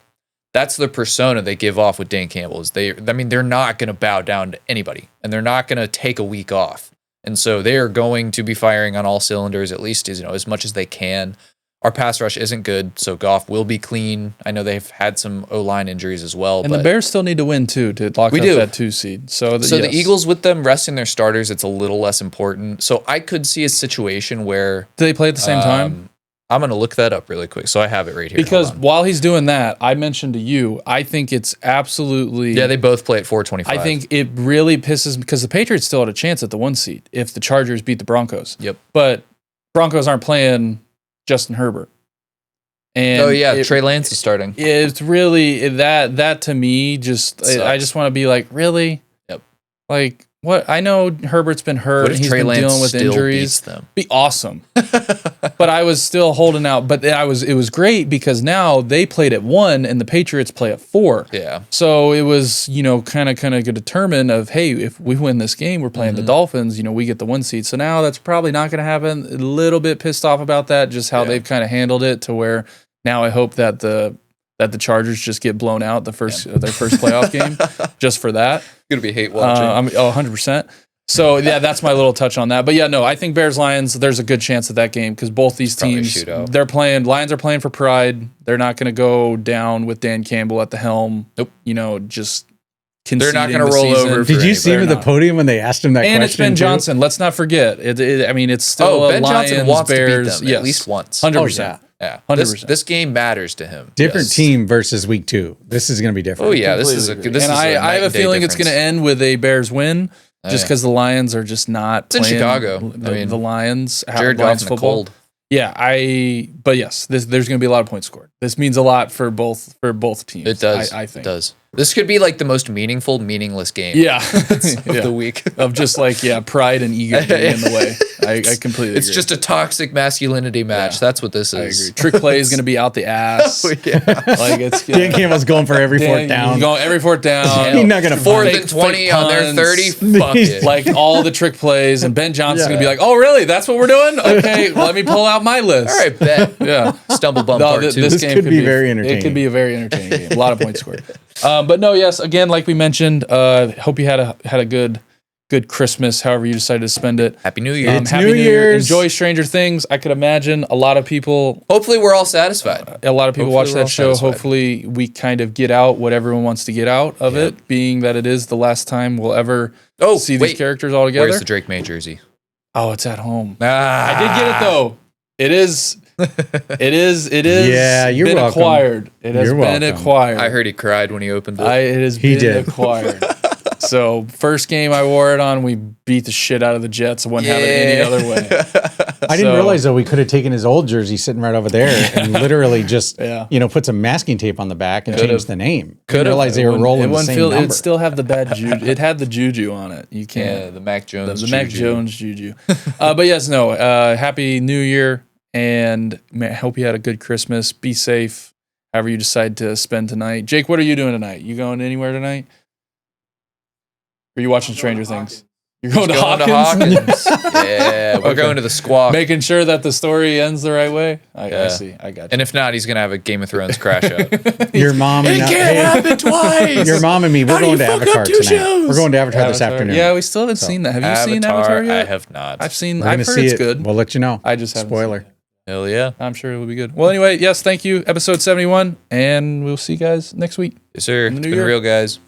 B: that's the persona they give off with Dan Campbell. They're not going to bow down to anybody, and they're not going to take a week off. And so they are going to be firing on all cylinders, at least as much as they can. Our pass rush isn't good, so Goff will be clean. I know they've had some O-line injuries as well.
A: And the Bears still need to win, too, to lock up that 2 seed. So
B: the Eagles, with them resting their starters, it's a little less important. So I could see a situation where...
A: Do they play at the same time?
B: I'm going to look that up really quick. So I have it right here.
A: Because while he's doing that, I mentioned to you, I think it's absolutely...
B: Yeah, they both play at 4:25.
A: I think it really pisses... Because the Patriots still had a chance at the 1 seed if the Chargers beat the Broncos.
B: Yep.
A: But Broncos aren't playing Justin Herbert. And
B: Trey Lance is starting.
A: It's really... That to me, I just want to be like, really?
B: Yep.
A: Like... What I know, Herbert's been hurt.
B: What if
A: He's
B: Trey
A: been
B: Lance
A: dealing with
B: still
A: injuries.
B: Beats them?
A: Be awesome, but I was still holding out. But it was great because now they played at 1 and the Patriots play at 4.
B: Yeah.
A: So it was kind of determined of, hey, if we win this game, we're playing the Dolphins. We get the 1 seed. So now that's probably not going to happen. A little bit pissed off about that, just how they've kind of handled it. To where now I hope that the Chargers just get blown out their first playoff game, just for that.
B: Gonna be hate watching.
A: 100%. So that's my little touch on that. But I think Bears Lions. There's a good chance of that game because both these teams they're playing. Lions are playing for pride. They're not going to go down with Dan Campbell at the helm.
B: Nope.
A: Just
B: they're not going to roll over.
C: Did you see him at the podium when they asked him that question?
A: And it's Ben Johnson. Let's not forget. It's still
B: Ben
A: Lions,
B: Johnson wants
A: Bears.
B: to beat them at least once.
A: 100%.
B: Yeah,
A: 100%.
B: This game matters to him.
C: Different team versus week 2. This is going to be different.
B: Oh yeah, this is
A: I have a feeling it's going to end with a Bears win, just because the Lions are just not playing.
B: It's in Chicago.
A: The Lions.
B: Jared Goff's in the cold.
A: Yeah, but yes, there's going to be a lot of points scored. This means a lot for both teams.
B: It does.
A: I think
B: it does. This could be like the most meaningless game.
A: Yeah,
B: of the week
A: of just pride and ego getting in the way. I completely.
B: It's
A: agree.
B: just a toxic masculinity match. That's what this is.
A: I agree. Trick play is going to be out the ass.
C: Dan Campbell's going for every fourth down.
A: Going every fourth down.
C: He's not going to
B: 4th and 20 on their 30. Fuck it.
A: All the trick plays, and Ben Johnson's going to be like, "Oh, really? That's what we're doing? Okay, let me pull out my list."
B: All right, bet.
A: Yeah.
B: Stumble bump part 2.
C: This game could be very entertaining.
A: It could be a very entertaining game. A lot of points scored. But no, yes. Again, like we mentioned, hope you had a good Christmas, however you decided to spend it.
B: Happy New Year.
A: Happy New Year. Enjoy Stranger Things. I could imagine a lot of people.
B: Hopefully, we're all satisfied.
A: A lot of people watch that show. Hopefully, we kind of get out what everyone wants to get out of it, being that it is the last time we'll ever see these characters all together.
B: Where's the Drake May jersey?
A: Oh, it's at home. I did get it though. It is. Yeah,
C: you're
A: been
C: welcome.
A: Acquired. It has been acquired.
B: I heard he cried when he opened it.
A: It has been acquired. So first game I wore it on, we beat the shit out of the Jets. I wouldn't have it any other way.
C: I didn't realize though we could have taken his old jersey sitting right over there and literally just put some masking tape on the back and changed the name. Couldn't realize they were rolling the same number.
A: It'd still have the bad juju. It had the juju on it. You can't.
B: Yeah, the Mac Jones.
A: The Mac Jones juju. But yes, no. Happy New Year. And I hope you had a good Christmas. Be safe, however you decide to spend tonight. Jake, what are you doing tonight? You going anywhere tonight? Or are you watching Stranger Things? You're going to Hawkins?
B: Yeah, we're going to the Squawk.
A: Making sure that the story ends the right way? I see. I got you.
B: And if not, he's going to have a Game of Thrones crash out.
C: Your mom and
B: it can't happen twice.
C: Your mom and me, we're going to Avatar tonight. We're going to Avatar this afternoon.
A: Yeah, we still haven't seen that. Have you seen Avatar yet?
B: I have not.
A: I've heard it's good.
C: We'll let you know.
A: I just haven't.
C: Spoiler.
B: Hell yeah.
A: I'm sure it will be good. Well, anyway, yes, thank you. Episode 71, and we'll see you guys next week.
B: Yes, sir. It's been real, guys.